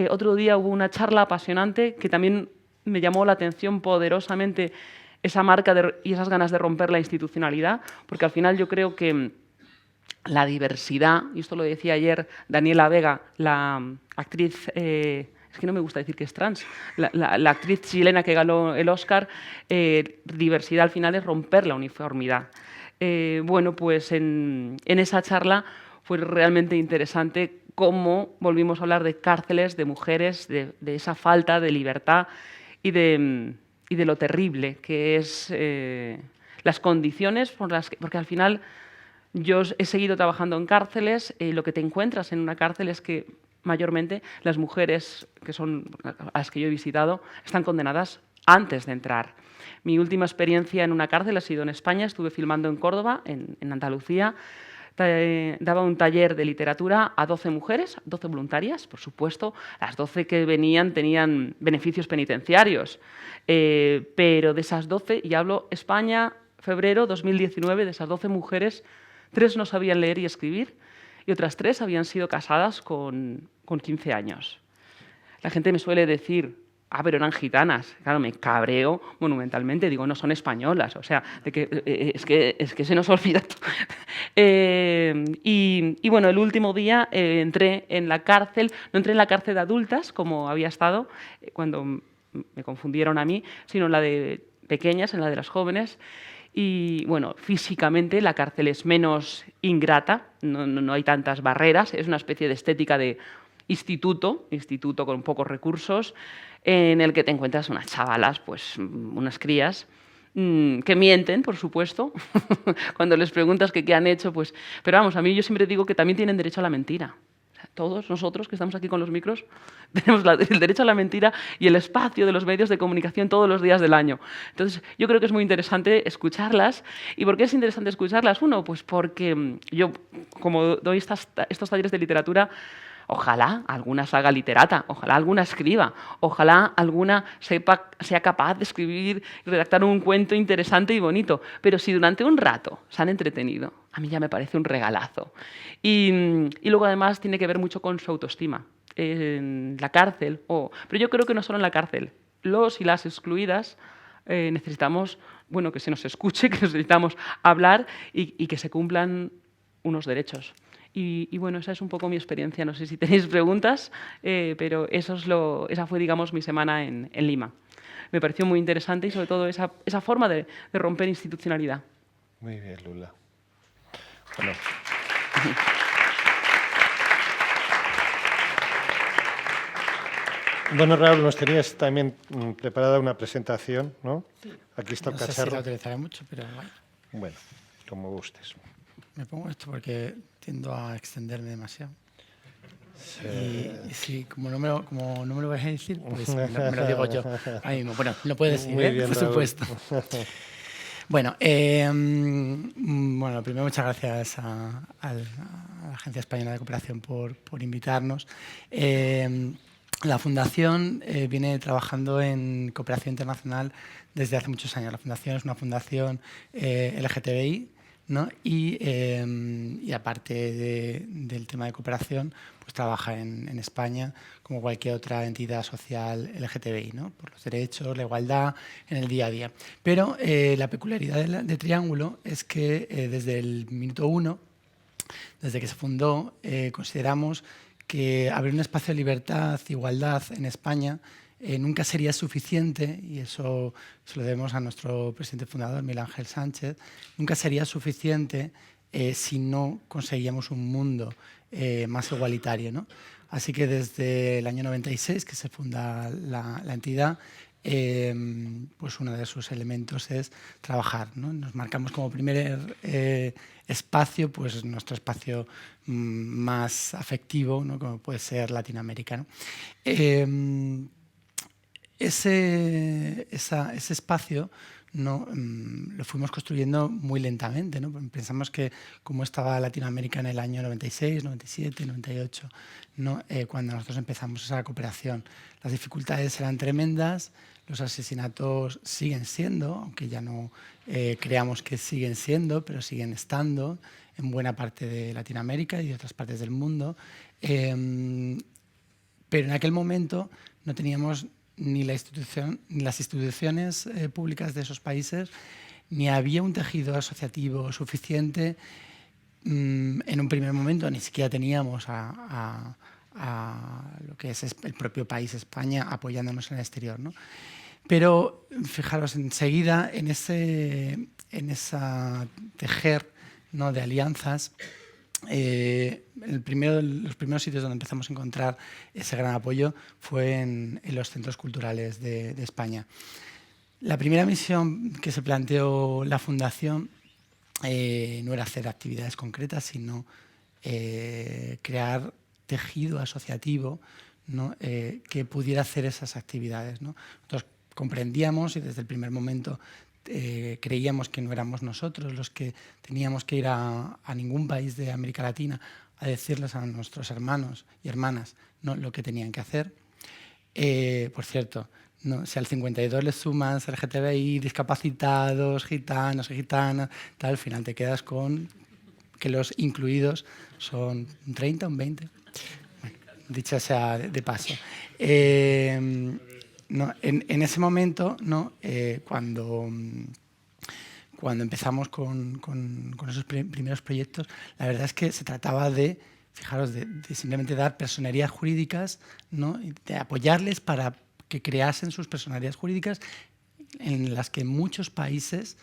Otro día hubo una charla apasionante que también me llamó la atención poderosamente, esa marca y esas ganas de romper la institucionalidad, porque al final yo creo que la diversidad, y esto lo decía ayer Daniela Vega, la actriz, es que no me gusta decir que es trans, la actriz chilena que ganó el Oscar, diversidad al final es romper la uniformidad. Pues en esa charla fue realmente interesante cómo volvimos a hablar de cárceles, de mujeres, de esa falta de libertad y de lo terrible que es las condiciones porque al final yo he seguido trabajando en cárceles y lo que te encuentras en una cárcel es que mayormente las mujeres a las que yo he visitado están condenadas antes de entrar. Mi última experiencia en una cárcel ha sido en España, estuve filmando en Córdoba, en Andalucía. Daba un taller de literatura a 12 mujeres, 12 voluntarias, por supuesto. Las 12 que venían tenían beneficios penitenciarios, pero de esas 12, y hablo España, febrero 2019, de esas 12 mujeres, 3 no sabían leer y escribir y otras 3 habían sido casadas con 15 años. La gente me suele decir, pero eran gitanas. Claro, me cabreo monumentalmente. Digo, no son españolas. O sea, es que se nos olvida. El último día entré en la cárcel. No entré en la cárcel de adultas, como había estado cuando me confundieron a mí, sino en la de pequeñas, en la de las jóvenes. Y, físicamente la cárcel es menos ingrata. No hay tantas barreras. Es una especie de estética de instituto con pocos recursos, en el que te encuentras unas chavalas, pues unas crías, que mienten, por supuesto, cuando les preguntas qué han hecho, pues... Pero vamos, a mí yo siempre digo que también tienen derecho a la mentira. O sea, todos nosotros que estamos aquí con los micros tenemos el derecho a la mentira y el espacio de los medios de comunicación todos los días del año. Entonces, yo creo que es muy interesante escucharlas. ¿Y por qué es interesante escucharlas? Uno, pues porque yo, como doy estos talleres de literatura, ojalá alguna se haga literata, ojalá alguna escriba, ojalá alguna sea capaz de escribir y redactar un cuento interesante y bonito. Pero si durante un rato se han entretenido, a mí ya me parece un regalazo. Y luego además tiene que ver mucho con su autoestima. En la cárcel, pero yo creo que no solo en la cárcel, los y las excluidas necesitamos que se nos escuche, que necesitamos hablar y que se cumplan unos derechos. Y esa es un poco mi experiencia. No sé si tenéis preguntas, pero esa fue, digamos, mi semana en Lima. Me pareció muy interesante y, sobre todo, esa forma de romper institucionalidad. Muy bien, Lula. Bueno, Raúl, nos tenías también preparada una presentación, ¿no? Sí. Aquí está un cacharro. No sé si la utilizaré mucho, pero bueno, como gustes. Me pongo esto porque tiendo a extenderme demasiado. Sí. Y sí, como no me lo vais a decir, pues me lo digo yo ahí mismo. Bueno, lo puedes decir, bien, por supuesto. Bueno, primero muchas gracias a la Agencia Española de Cooperación por invitarnos. La Fundación viene trabajando en cooperación internacional desde hace muchos años. La Fundación es una fundación LGTBI, ¿no? Y aparte del tema de cooperación, pues trabaja en España como cualquier otra entidad social LGTBI, ¿no? Por los derechos, la igualdad en el día a día. Pero la peculiaridad de Triángulo es que desde el minuto 1, desde que se fundó, consideramos que abrir un espacio de libertad, igualdad en España nunca sería suficiente, y eso se lo debemos a nuestro presidente fundador, Miguel Ángel Sánchez, nunca sería suficiente si no conseguíamos un mundo más igualitario, ¿no? Así que desde el año 96, que se funda la entidad, pues uno de sus elementos es trabajar, ¿no? Nos marcamos como primer espacio, pues nuestro espacio más afectivo, ¿no? Como puede ser Latinoamérica, ¿no? Ese espacio, ¿no? Lo fuimos construyendo muy lentamente, ¿no? Pensamos que como estaba Latinoamérica en el año 96, 97, 98, ¿no? Cuando nosotros empezamos esa cooperación, las dificultades eran tremendas, los asesinatos siguen siendo, aunque ya no creamos que siguen siendo, pero siguen estando en buena parte de Latinoamérica y de otras partes del mundo. Pero en aquel momento no teníamos ni las instituciones públicas de esos países, ni había un tejido asociativo suficiente. En un primer momento ni siquiera teníamos a lo que es el propio país, España, apoyándonos en el exterior, ¿no? Pero fijaros, enseguida en esa tejer, ¿no? de alianzas, los primeros sitios donde empezamos a encontrar ese gran apoyo fue en los centros culturales de España. La primera misión que se planteó la Fundación no era hacer actividades concretas, sino crear tejido asociativo, ¿no? Que pudiera hacer esas actividades, ¿no? Nosotros comprendíamos y desde el primer momento creíamos que no éramos nosotros los que teníamos que ir a ningún país de América Latina a decirles a nuestros hermanos y hermanas, ¿no? lo que tenían que hacer. Por cierto, ¿no? Si al 52 le sumas LGTBI, discapacitados, gitanos y gitanas, tal, al final te quedas con que los incluidos son un 30, un 20. Bueno, dicho sea de paso. No, en ese momento, ¿no? Cuando empezamos con esos primeros proyectos, la verdad es que se trataba de, fijaros, de simplemente dar personerías jurídicas, ¿no? De apoyarles para que creasen sus personerías jurídicas, en las que en muchos países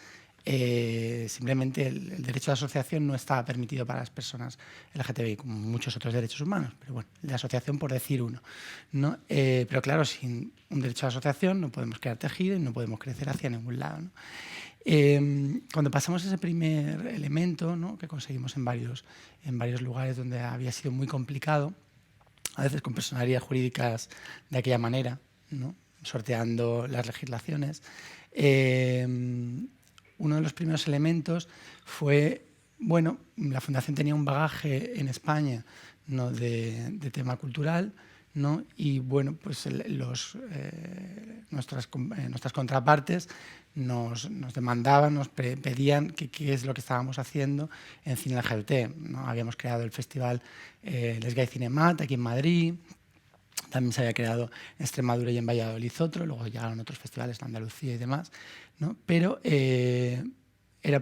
simplemente el derecho de asociación no estaba permitido para las personas LGTBI, como muchos otros derechos humanos, pero bueno, de asociación por decir uno, ¿no? Pero claro, sin un derecho de asociación no podemos crear tejido y no podemos crecer hacia ningún lado, ¿no? Cuando pasamos ese primer elemento, ¿no? que conseguimos en varios lugares donde había sido muy complicado, a veces con personerías jurídicas de aquella manera, ¿no? sorteando las legislaciones, uno de los primeros elementos fue, bueno, la Fundación tenía un bagaje en España, ¿no? de tema cultural, ¿no? y bueno, pues nuestras contrapartes nos demandaban, nos pedían qué es lo que estábamos haciendo en cine LGBT, ¿no? Habíamos creado el festival Les Gay Cinemat aquí en Madrid. También se había creado en Extremadura y en Valladolid otro, luego llegaron otros festivales en Andalucía y demás, ¿no? Pero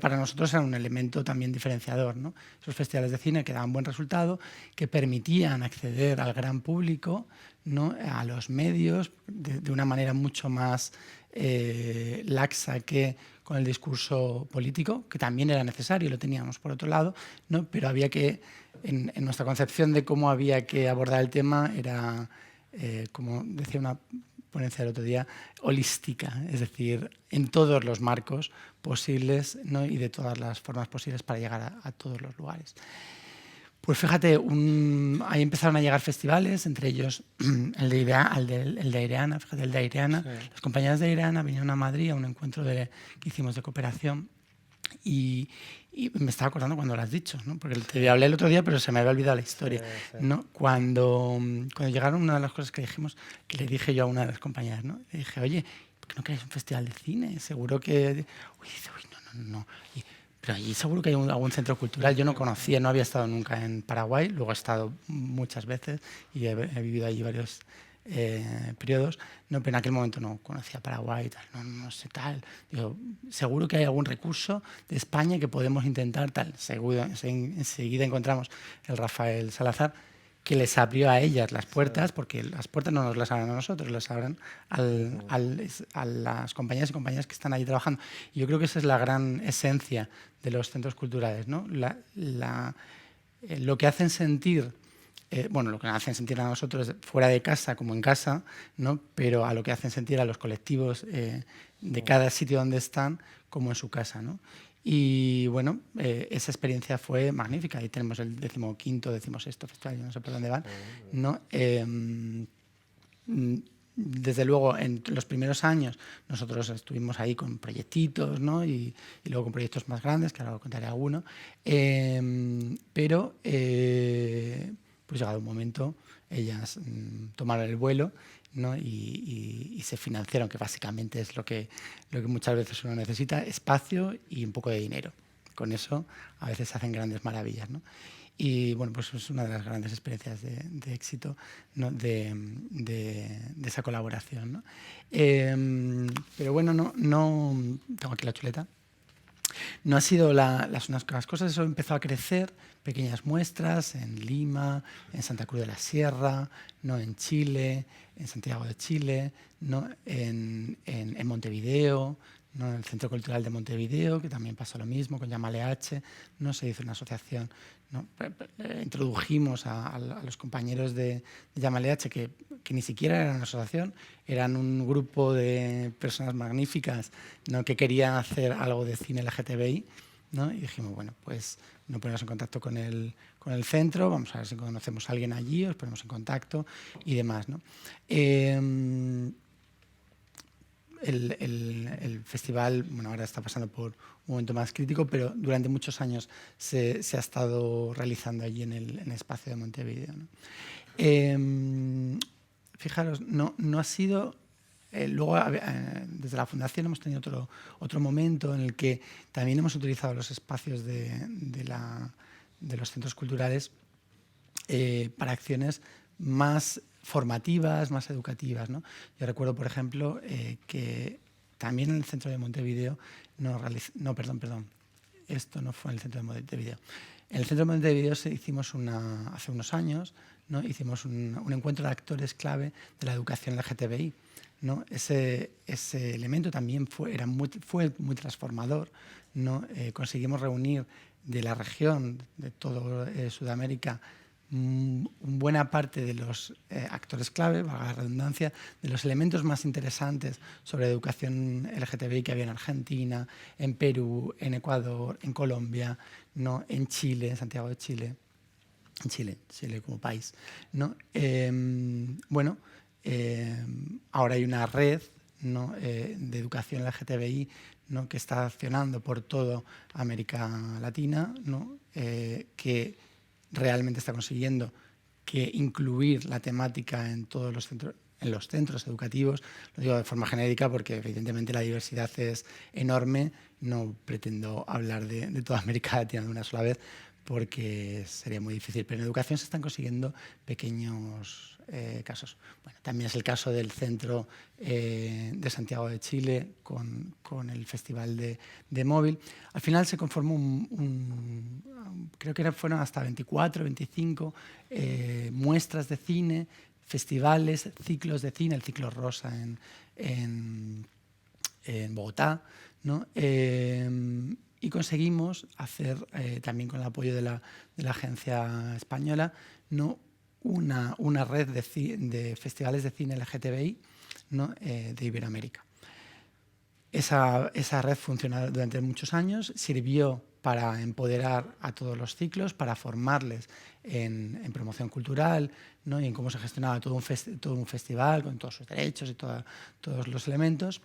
para nosotros era un elemento también diferenciador, ¿no? Esos festivales de cine que daban buen resultado, que permitían acceder al gran público, ¿no? a los medios de una manera mucho más laxa que con el discurso político, que también era necesario, lo teníamos por otro lado, ¿no? pero había que, en nuestra concepción de cómo había que abordar el tema, era, como decía una ponencia del otro día, holística, es decir, en todos los marcos posibles, ¿no? y de todas las formas posibles para llegar a todos los lugares. Pues fíjate, ahí empezaron a llegar festivales, entre ellos el de Aireana, fíjate, el de Aireana. Sí. Las compañeras de Aireana vinieron a Madrid a un encuentro que hicimos de cooperación Y me estaba acordando cuando lo has dicho, ¿no? Porque te hablé el otro día, pero se me había olvidado la historia, ¿no? Cuando llegaron, una de las cosas que dijimos, que le dije yo a una de las compañeras, ¿no? Le dije, oye, ¿por qué no queréis un festival de cine? Seguro que... Uy, dice, uy, no. Pero allí seguro que hay algún centro cultural. Yo no conocía, no había estado nunca en Paraguay, luego he estado muchas veces y he vivido allí varios periodos, no, pero en aquel momento no conocía Paraguay y tal, no sé tal. Digo, seguro que hay algún recurso de España que podemos intentar tal. Seguro, enseguida encontramos el Rafael Salazar, que les abrió a ellas las puertas, porque las puertas no nos las abren a nosotros, las abren a las compañías y compañeras que están ahí trabajando. Y yo creo que esa es la gran esencia de los centros culturales, ¿no? Lo que hacen sentir, lo que nos hacen sentir a nosotros fuera de casa como en casa, ¿no? Pero a lo que hacen sentir a los colectivos de cada sitio donde están como en su casa, ¿no? Y bueno, esa experiencia fue magnífica. Ahí tenemos el 15º, 16º festival, yo no sé por dónde van, ¿no? Desde luego, en los primeros años nosotros estuvimos ahí con proyectitos, ¿no? y luego con proyectos más grandes, que ahora lo contaré alguno. Pero pues llegado un momento, ellas tomaron el vuelo, ¿no? y se financiaron, que básicamente es lo que muchas veces uno necesita, espacio y un poco de dinero. Con eso a veces se hacen grandes maravillas, ¿no? Y bueno, pues es una de las grandes experiencias de éxito, ¿no? de esa colaboración, ¿no? Pero bueno, no tengo aquí la chuleta. No ha sido las únicas cosas, eso empezó a crecer, pequeñas muestras en Lima, en Santa Cruz de la Sierra, ¿no? En Chile, en Santiago de Chile, ¿no? en Montevideo, ¿no? En el Centro Cultural de Montevideo, que también pasó lo mismo con Llámale H, ¿no? Se hizo una asociación, ¿no? Introdujimos a los compañeros de Llámale H, que ni siquiera eran una asociación, eran un grupo de personas magníficas, ¿no? Que querían hacer algo de cine LGTBI, ¿no? Y dijimos, bueno, pues nos ponemos en contacto con el centro, vamos a ver si conocemos a alguien allí, os ponemos en contacto y demás, ¿no? El festival, bueno, ahora está pasando por un momento más crítico, pero durante muchos años se ha estado realizando allí en el espacio de Montevideo, ¿no? Fijaros, no ha sido... luego, desde la Fundación hemos tenido otro momento en el que también hemos utilizado los espacios de los centros culturales para acciones más formativas, más educativas, ¿no? Yo recuerdo, por ejemplo, que también en el centro de Montevideo, esto no fue en el centro de Montevideo. En el centro de Montevideo hicimos hace unos años, ¿no? Hicimos un encuentro de actores clave de la educación LGTBI, ¿no? Ese elemento también fue muy transformador, ¿no? Conseguimos reunir de la región, de todo Sudamérica, buena parte de los actores clave, valga la redundancia, de los elementos más interesantes sobre educación LGTBI que había en Argentina, en Perú, en Ecuador, en Colombia, ¿no? En Chile, en Santiago de Chile, en Chile como país, ¿no? Ahora hay una red, ¿no? De educación LGTBI, ¿no? Que está accionando por toda América Latina, ¿no? Que realmente está consiguiendo que incluir la temática en todos los centros educativos. Lo digo de forma genérica porque evidentemente la diversidad es enorme. No pretendo hablar de toda América Latina de una sola vez porque sería muy difícil, pero en educación se están consiguiendo pequeños casos. Bueno, también es el caso del centro de Santiago de Chile con el Festival de Móvil. Al final se conformó creo que fueron hasta 24, 25 muestras de cine, festivales, ciclos de cine, el ciclo Rosa en Bogotá, ¿no? Y conseguimos hacer, también con el apoyo de la agencia española, ¿no? una red de festivales de cine LGTBI, ¿no? De Iberoamérica. Esa red funcionó durante muchos años, sirvió para empoderar a todos los ciclos, para formarles en promoción cultural, ¿no? Y en cómo se gestionaba todo un festival con todos sus derechos y todos los elementos.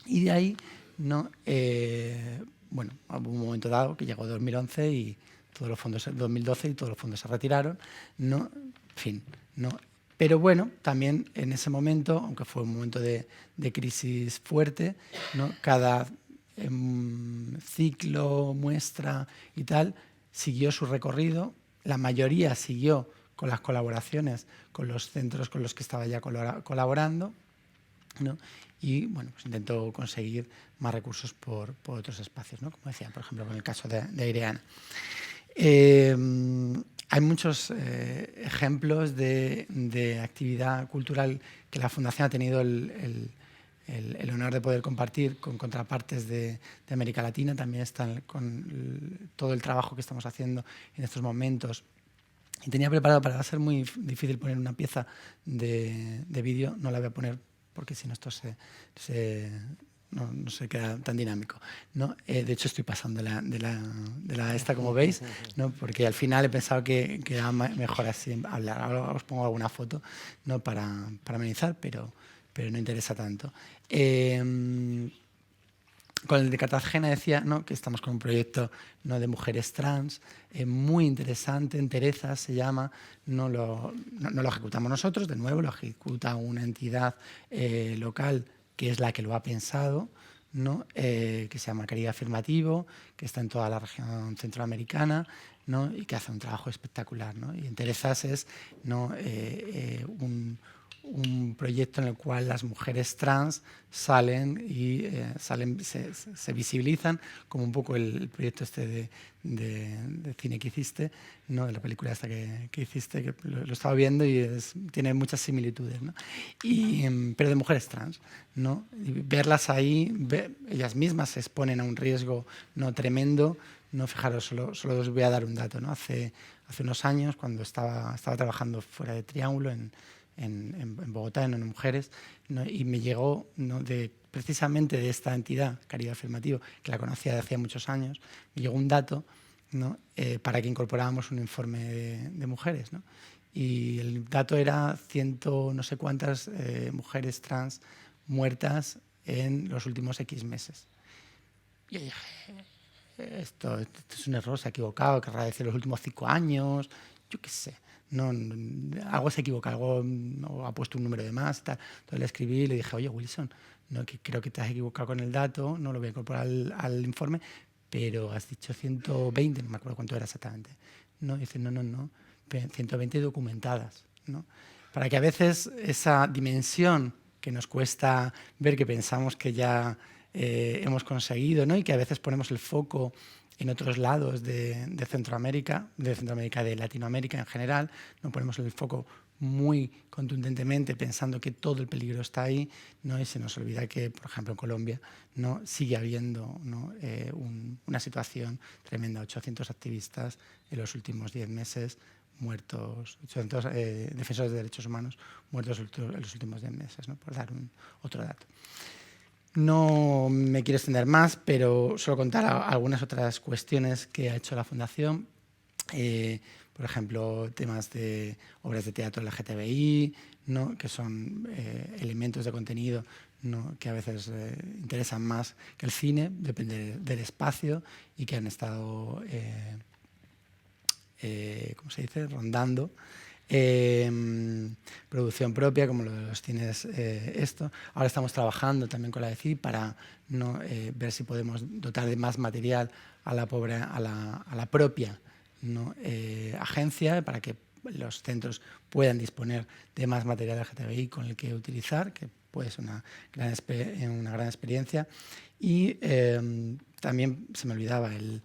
Y de ahí, ¿no? bueno, hubo un momento dado que llegó 2011 y todos los fondos, 2012 y todos los fondos se retiraron, ¿no? En fin, ¿no? Pero bueno, también en ese momento, aunque fue un momento de crisis fuerte, ¿no? Cada ciclo, muestra y tal, siguió su recorrido. La mayoría siguió con las colaboraciones con los centros con los que estaba ya colaborando, ¿no? Y bueno, pues intentó conseguir más recursos por otros espacios, ¿no? Como decía, por ejemplo, con el caso de Aireana. Hay muchos ejemplos de actividad cultural que la Fundación ha tenido el honor de poder compartir con contrapartes de América Latina. También están con todo el trabajo que estamos haciendo en estos momentos. Y tenía preparado, para ser muy difícil poner una pieza de vídeo, no la voy a poner porque si no esto no se queda tan dinámico, ¿no? De hecho, estoy pasando de la esta, como veis, ¿no? Porque al final he pensado que queda mejor así hablar. Ahora os pongo alguna foto, ¿no? para amenizar, pero no interesa tanto. Con el de Cartagena decía, ¿no? que estamos con un proyecto, ¿no? de mujeres trans, muy interesante, Entereza se llama, no lo ejecutamos nosotros, de nuevo lo ejecuta una entidad local que es la que lo ha pensado, ¿no? Que se llama Caribe Afirmativo, que está en toda la región centroamericana, ¿no? y que hace un trabajo espectacular, ¿no? Y Enterezas es, ¿no? un proyecto en el cual las mujeres trans salen y se visibilizan, como un poco el proyecto este de cine que hiciste, ¿no? de la película esta que hiciste, que lo estaba viendo y tiene muchas similitudes, ¿no? Pero de mujeres trans, ¿no? Y verlas ahí, ellas mismas se exponen a un riesgo, ¿no? tremendo, ¿no? Fijaros, solo os voy a dar un dato, ¿no? Hace unos años, cuando estaba trabajando fuera de Triángulo, en Bogotá, en Mujeres, ¿no? y me llegó, ¿no? precisamente de esta entidad, Caribe Afirmativo, que la conocía de hacía muchos años, me llegó un dato, ¿no? Para que incorporáramos un informe de mujeres, ¿no? Y el dato era no sé cuántas mujeres trans muertas en los últimos X meses. Y yo dije, esto es un error, se ha equivocado, querrá decir los últimos 5 años, yo qué sé. No, algo se equivoca, algo no, ha puesto un número de más. Tal. Entonces le escribí y le dije, oye, Wilson, no, que creo que te has equivocado con el dato, no lo voy a incorporar al informe, pero has dicho 120, no me acuerdo cuánto era exactamente. No, dice, no, 120 documentadas, ¿no? Para que a veces esa dimensión que nos cuesta ver, que pensamos que ya hemos conseguido, ¿no? y que a veces ponemos el foco en otros lados de Centroamérica, de Latinoamérica en general, no ponemos el foco muy contundentemente pensando que todo el peligro está ahí, ¿no? y se nos olvida que, por ejemplo, en Colombia, ¿no? sigue habiendo, ¿no? una situación tremenda, 800 activistas en los últimos 10 meses muertos, 800 defensores de derechos humanos muertos en los últimos 10 meses, ¿no? por dar otro dato. No me quiero extender más, pero solo contar algunas otras cuestiones que ha hecho la Fundación. Por ejemplo, temas de obras de teatro LGTBI, ¿no? que son elementos de contenido, ¿no? que a veces interesan más que el cine, depende del espacio, y que han estado, ¿cómo se dice?, rondando. Producción propia, como lo de los cines, esto. Ahora estamos trabajando también con la ECI para, ¿no? ver si podemos dotar de más material a la propia, ¿no? agencia, para que los centros puedan disponer de más material LGTBI con el que utilizar, que puede ser una gran experiencia. Y también se me olvidaba el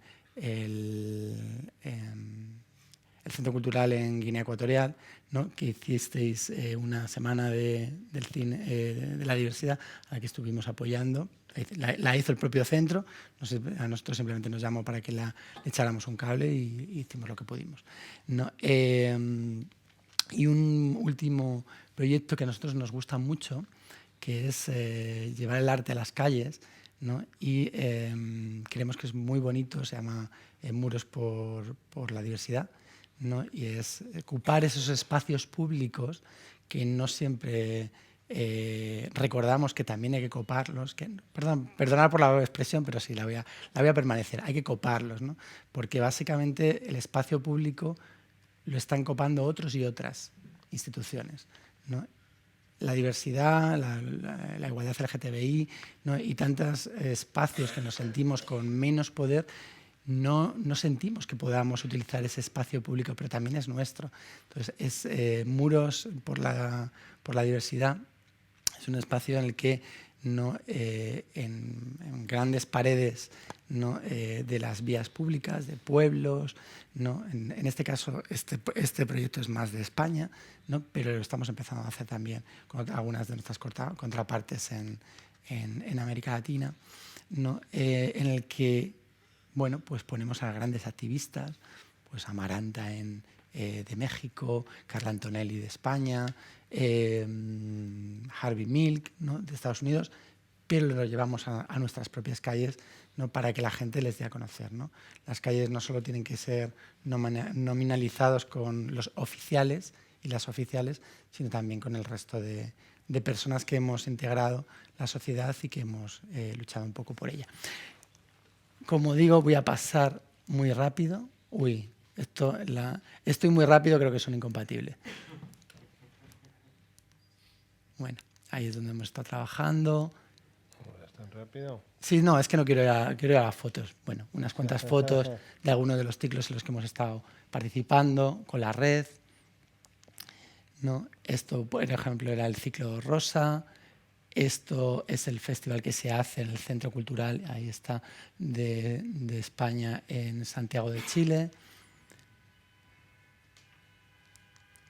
Centro Cultural en Guinea Ecuatorial, ¿no? que hicisteis una semana del cine, de la diversidad, a la que estuvimos apoyando. La hizo el propio centro, a nosotros simplemente nos llamó para que le echáramos un cable y hicimos lo que pudimos, ¿no? Y un último proyecto que a nosotros nos gusta mucho, que es llevar el arte a las calles, ¿no? y creemos que es muy bonito, se llama Muros por la Diversidad, ¿no? y es ocupar esos espacios públicos que no siempre recordamos que también hay que coparlos, perdonad por la expresión, pero sí, la voy a permanecer, hay que coparlos, ¿no? Porque básicamente el espacio público lo están copando otros y otras instituciones, ¿no? La diversidad, la igualdad LGTBI, ¿no? Y tantos espacios que nos sentimos con menos poder, no sentimos que podamos utilizar ese espacio público, pero también es nuestro. Entonces, Muros por la diversidad es un espacio en el que en grandes paredes, ¿no? De las vías públicas, de pueblos, ¿no? En este caso, este proyecto es más de España, ¿no? Pero lo estamos empezando a hacer también con algunas de nuestras contrapartes en América Latina, ¿no? En el que, bueno, pues ponemos a grandes activistas, pues Amaranta de México, Carla Antonelli de España, Harvey Milk, ¿no? De Estados Unidos, pero lo llevamos a nuestras propias calles, ¿no? Para que la gente les dé a conocer, ¿no? Las calles no solo tienen que ser nominalizados con los oficiales y las oficiales, sino también con el resto de personas que hemos integrado la sociedad y que hemos luchado un poco por ella. Como digo, voy a pasar muy rápido. Estoy muy rápido, creo que son incompatibles. Bueno, ahí es donde hemos estado trabajando. ¿Es tan rápido? Sí, no, es que no quiero ir a las fotos. Bueno, unas cuantas fotos de algunos de los ciclos en los que hemos estado participando con la red, ¿no? Esto, por ejemplo, era el ciclo Rosa. Esto es el festival que se hace en el Centro Cultural, ahí está, de España en Santiago de Chile.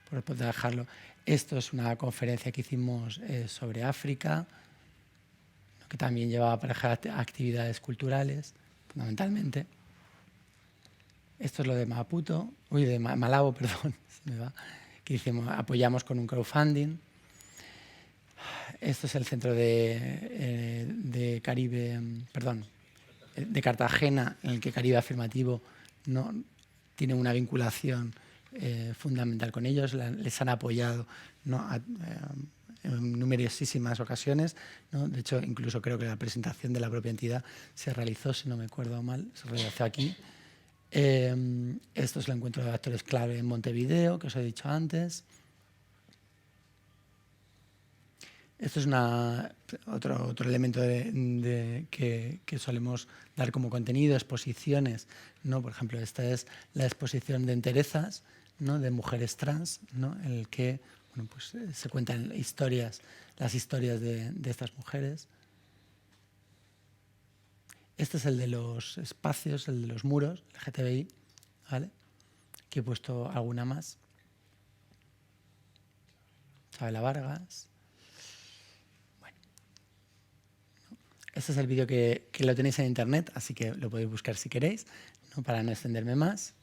Por poder dejarlo. Esto es una conferencia que hicimos sobre África, que también llevaba aparejadas actividades culturales, fundamentalmente. Esto es lo de Malabo, perdón, que apoyamos con un crowdfunding. Esto es el centro de Caribe, de Cartagena, en el que Caribe Afirmativo no tiene una vinculación fundamental con ellos, les han apoyado, ¿no? En numerosísimas ocasiones, ¿no? De hecho, incluso creo que la presentación de la propia entidad se realizó, si no me acuerdo mal, se realizó aquí. Esto es el encuentro de actores clave en Montevideo, que os he dicho antes. Esto es otro elemento que solemos dar como contenido, exposiciones, ¿no? Por ejemplo, esta es la exposición de enterezas, ¿no? De mujeres trans, ¿no? En el que, bueno, pues, se cuentan las historias de estas mujeres. Este es el de los espacios, el de los muros, el LGTBI, ¿vale? Aquí he puesto alguna más. Isabela Vargas. Este es el vídeo que lo tenéis en internet, así que lo podéis buscar si queréis, ¿no? Para no extenderme más,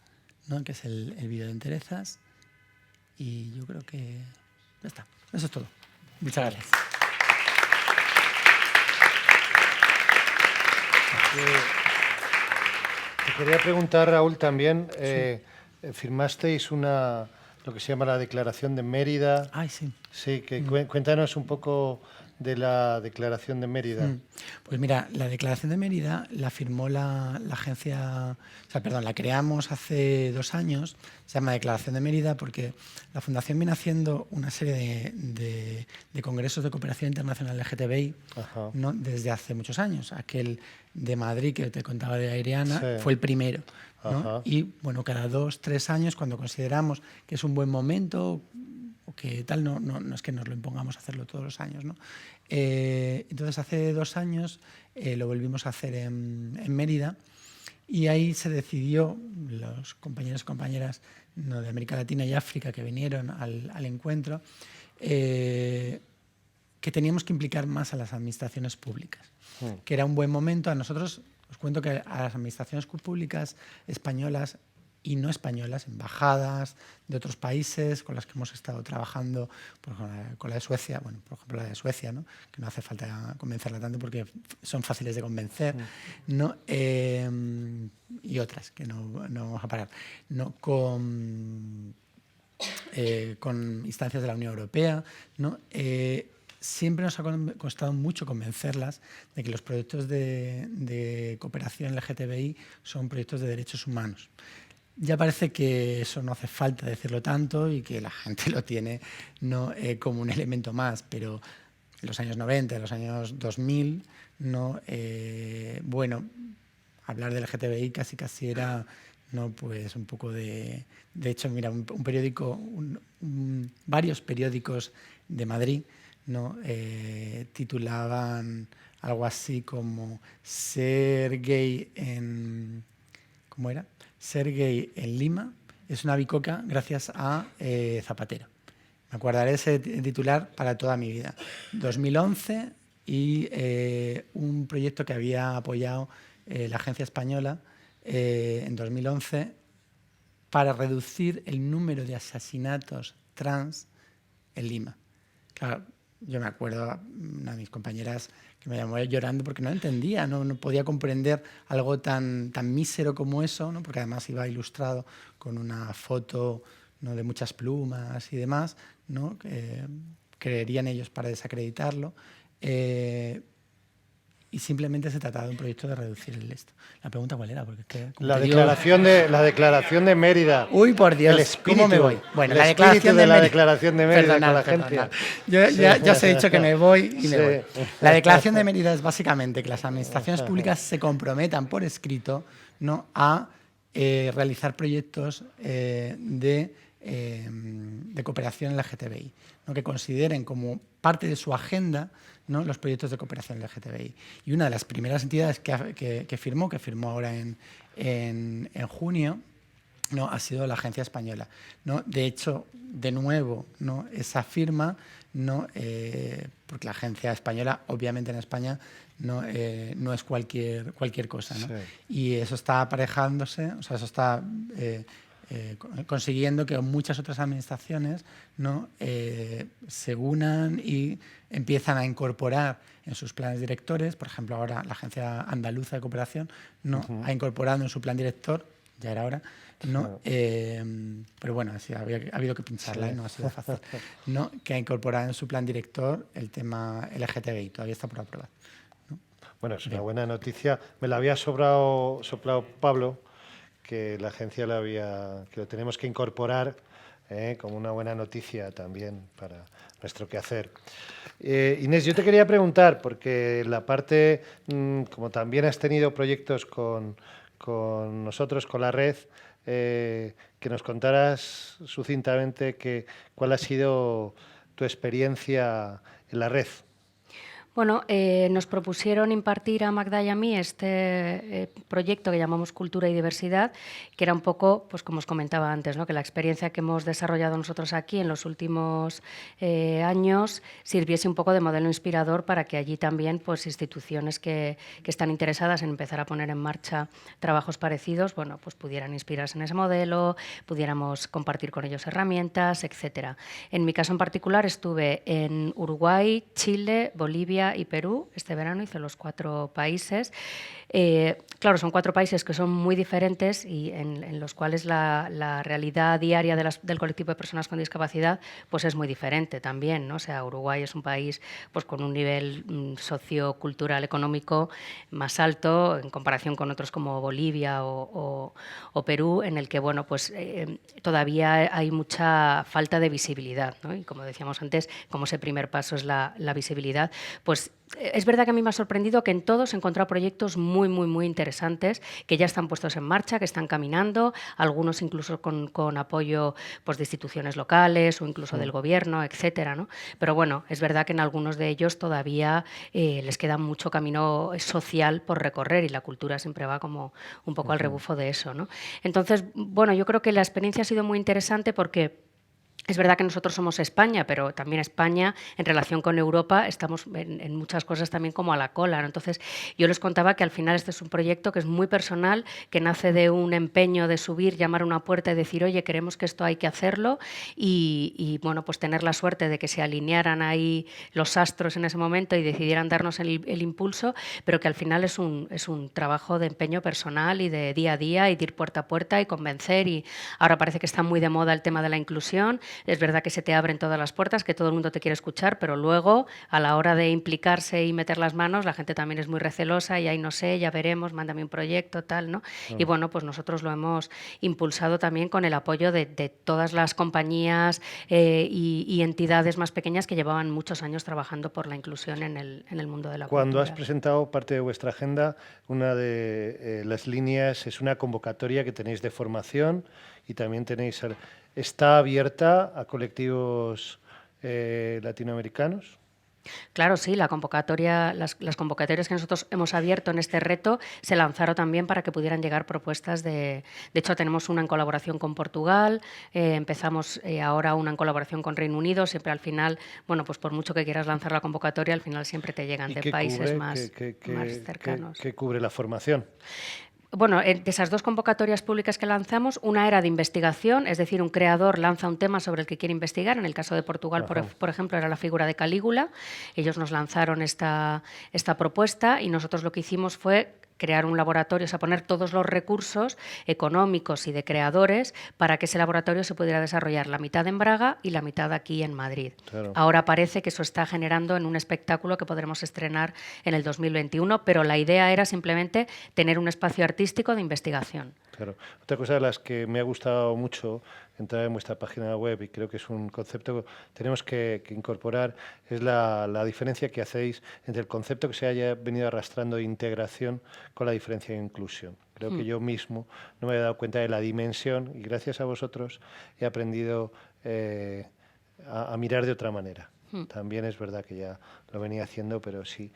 ¿no? Que es el vídeo de enterezas. Y yo creo que ya está. Eso es todo. Muchas gracias. Te quería preguntar, Raúl, también, firmasteis lo que se llama la Declaración de Mérida. Ay, sí. Sí, cuéntanos un poco de la Declaración de Mérida. Pues mira, la Declaración de Mérida la firmó la agencia, la creamos hace 2 años, se llama Declaración de Mérida porque la Fundación viene haciendo una serie de congresos de cooperación internacional LGTBI, ¿no? Desde hace muchos años. Aquel de Madrid que te contaba de Aireana, sí, fue el primero, ¿no? Y bueno, cada 2, 3 años, cuando consideramos que es un buen momento, que tal, no es que nos lo impongamos a hacerlo todos los años, ¿no? Entonces, hace 2 años lo volvimos a hacer en Mérida y ahí se decidió, los compañeros y compañeras, ¿no? De América Latina y África que vinieron al encuentro, que teníamos que implicar más a las administraciones públicas, que era un buen momento. A nosotros, os cuento que a las administraciones públicas españolas y no españolas, embajadas de otros países con las que hemos estado trabajando, con la de Suecia, bueno, por ejemplo la de Suecia, ¿no? Que no hace falta convencerla tanto porque son fáciles de convencer, ¿no? Y otras que no vamos a parar, ¿no? Con instancias de la Unión Europea, ¿no? siempre nos ha costado mucho convencerlas de que los proyectos de cooperación LGTBI son proyectos de derechos humanos. Ya parece que eso no hace falta decirlo tanto y que la gente lo tiene como un elemento más, pero en los años 90, en los años 2000, bueno, hablar del LGTBI casi era pues un poco de... De hecho, mira, un periódico, varios periódicos de Madrid titulaban algo así como ser gay en... ¿Cómo era? Ser gay en Lima es una bicoca gracias a Zapatero. Me acordaré de ese titular para toda mi vida. 2011 y un proyecto que había apoyado la Agencia Española en 2011 para reducir el número de asesinatos trans en Lima. Claro, yo me acuerdo, una de mis compañeras que me llamó llorando porque no entendía, no podía comprender algo tan mísero como eso, ¿no? Porque además iba ilustrado con una foto, ¿no?, de muchas plumas y demás, ¿no? Que creerían ellos para desacreditarlo. Y simplemente se trataba de un proyecto de reducir el esto. La pregunta, ¿cuál era? Porque la declaración de Mérida. Uy, por Dios, ¿cómo me voy? Bueno, la declaración de Mérida con la agencia. Yo os he dicho que me voy y me voy. La declaración de Mérida es básicamente que las administraciones públicas se comprometan por escrito, ¿no?, a realizar proyectos de cooperación LGTBI, ¿no?, que consideren como parte de su agenda, ¿no?, los proyectos de cooperación LGTBI. Y una de las primeras entidades que firmó ahora en junio, ¿no?, ha sido la Agencia Española, ¿no? De hecho, de nuevo, ¿no?, esa firma, ¿no?, porque la Agencia Española, obviamente en España, no es cualquier cosa, ¿no? Sí. Y eso está aparejándose, o sea, eso está consiguiendo que muchas otras administraciones, ¿no?, se unan y empiezan a incorporar en sus planes directores. Por ejemplo, ahora la Agencia Andaluza de Cooperación, ¿no?, ha incorporado en su plan director, ya era hora, ¿no? Pero bueno, sí, ha habido que pincharla, sí, no ha sido fácil, ¿no?, que ha incorporado en su plan director el tema LGTBI, todavía está por aprobar, ¿no? Bueno, es una buena noticia. Me la había soplado Pablo, que la agencia que lo tenemos que incorporar como una buena noticia también para nuestro quehacer. Inés, yo te quería preguntar, porque la parte, como también has tenido proyectos con nosotros, con la red, que nos contaras sucintamente cuál ha sido tu experiencia en la red. Bueno, nos propusieron impartir a Magda y a mí este proyecto que llamamos Cultura y Diversidad, que era un poco, pues como os comentaba antes, ¿no?, que la experiencia que hemos desarrollado nosotros aquí en los últimos años sirviese un poco de modelo inspirador para que allí también, pues, instituciones que están interesadas en empezar a poner en marcha trabajos parecidos, bueno, pues pudieran inspirarse en ese modelo, pudiéramos compartir con ellos herramientas, etcétera. En mi caso en particular estuve en Uruguay, Chile, Bolivia y Perú. Este verano hice los 4 países. Claro, son 4 países que son muy diferentes y en los cuales la realidad diaria del colectivo de personas con discapacidad, pues es muy diferente también, ¿no? O sea, Uruguay es un país, pues, con un nivel sociocultural, económico más alto en comparación con otros como Bolivia o Perú, en el que, bueno, pues todavía hay mucha falta de visibilidad, ¿no? Y como decíamos antes, como ese primer paso es la visibilidad, pues es verdad que a mí me ha sorprendido que en todos he encontrado proyectos muy, muy, muy interesantes que ya están puestos en marcha, que están caminando, algunos incluso con apoyo, pues, de instituciones locales o incluso del gobierno, etcétera, ¿no? Pero bueno, es verdad que en algunos de ellos todavía les queda mucho camino social por recorrer y la cultura siempre va como un poco al rebufo de eso, ¿no? Entonces, bueno, yo creo que la experiencia ha sido muy interesante porque es verdad que nosotros somos España, pero también España, en relación con Europa, estamos en muchas cosas también como a la cola, ¿no? Entonces, yo les contaba que al final este es un proyecto que es muy personal, que nace de un empeño de subir, llamar a una puerta y decir, oye, queremos que esto hay que hacerlo y bueno, pues tener la suerte de que se alinearan ahí los astros en ese momento y decidieran darnos el impulso, pero que al final es un trabajo de empeño personal y de día a día y de ir puerta a puerta y convencer. Y ahora parece que está muy de moda el tema de la inclusión. es verdad que se te abren todas las puertas, que todo el mundo te quiere escuchar, pero luego, a la hora de implicarse y meter las manos, la gente también es muy recelosa y ahí no sé, ya veremos, mándame un proyecto, tal, ¿no? Y bueno, pues nosotros lo hemos impulsado también con el apoyo de todas las compañías y entidades más pequeñas que llevaban muchos años trabajando por la inclusión en el mundo de la cultura. Cuando has presentado parte de vuestra agenda, una de las líneas es una convocatoria que tenéis de formación y también tenéis... ¿Está abierta a colectivos latinoamericanos? Claro, sí, la convocatoria, las convocatorias que nosotros hemos abierto en este reto se lanzaron también para que pudieran llegar propuestas de hecho, tenemos una en colaboración con Portugal, empezamos ahora una en colaboración con Reino Unido, siempre al final, bueno, pues por mucho que quieras lanzar la convocatoria, al final siempre te llegan de países más cercanos. ¿Qué cubre la formación? Bueno, de esas dos convocatorias públicas que lanzamos, una era de investigación, es decir, un creador lanza un tema sobre el que quiere investigar. En el caso de Portugal, por ejemplo, era la figura de Calígula. Ellos nos lanzaron esta propuesta y nosotros lo que hicimos fue crear un laboratorio, o sea, poner todos los recursos económicos y de creadores para que ese laboratorio se pudiera desarrollar la mitad en Braga y la mitad aquí en Madrid. Claro. Ahora parece que eso está generando en un espectáculo que podremos estrenar en el 2021, pero la idea era simplemente tener un espacio artístico de investigación. Claro. Otra cosa de las que me ha gustado mucho entrar en vuestra página web, y creo que es un concepto que tenemos que incorporar, es la diferencia que hacéis entre el concepto que se haya venido arrastrando de integración con la diferencia de inclusión. Creo que yo mismo no me había dado cuenta de la dimensión y gracias a vosotros he aprendido a mirar de otra manera. También es verdad que ya lo venía haciendo, pero sí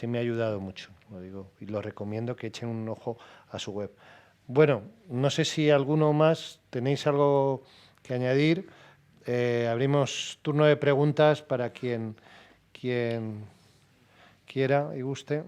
me ha ayudado mucho, lo digo, y lo recomiendo que echen un ojo a su web. Bueno, no sé si alguno más tenéis algo que añadir. Abrimos turno de preguntas para quien quiera y guste.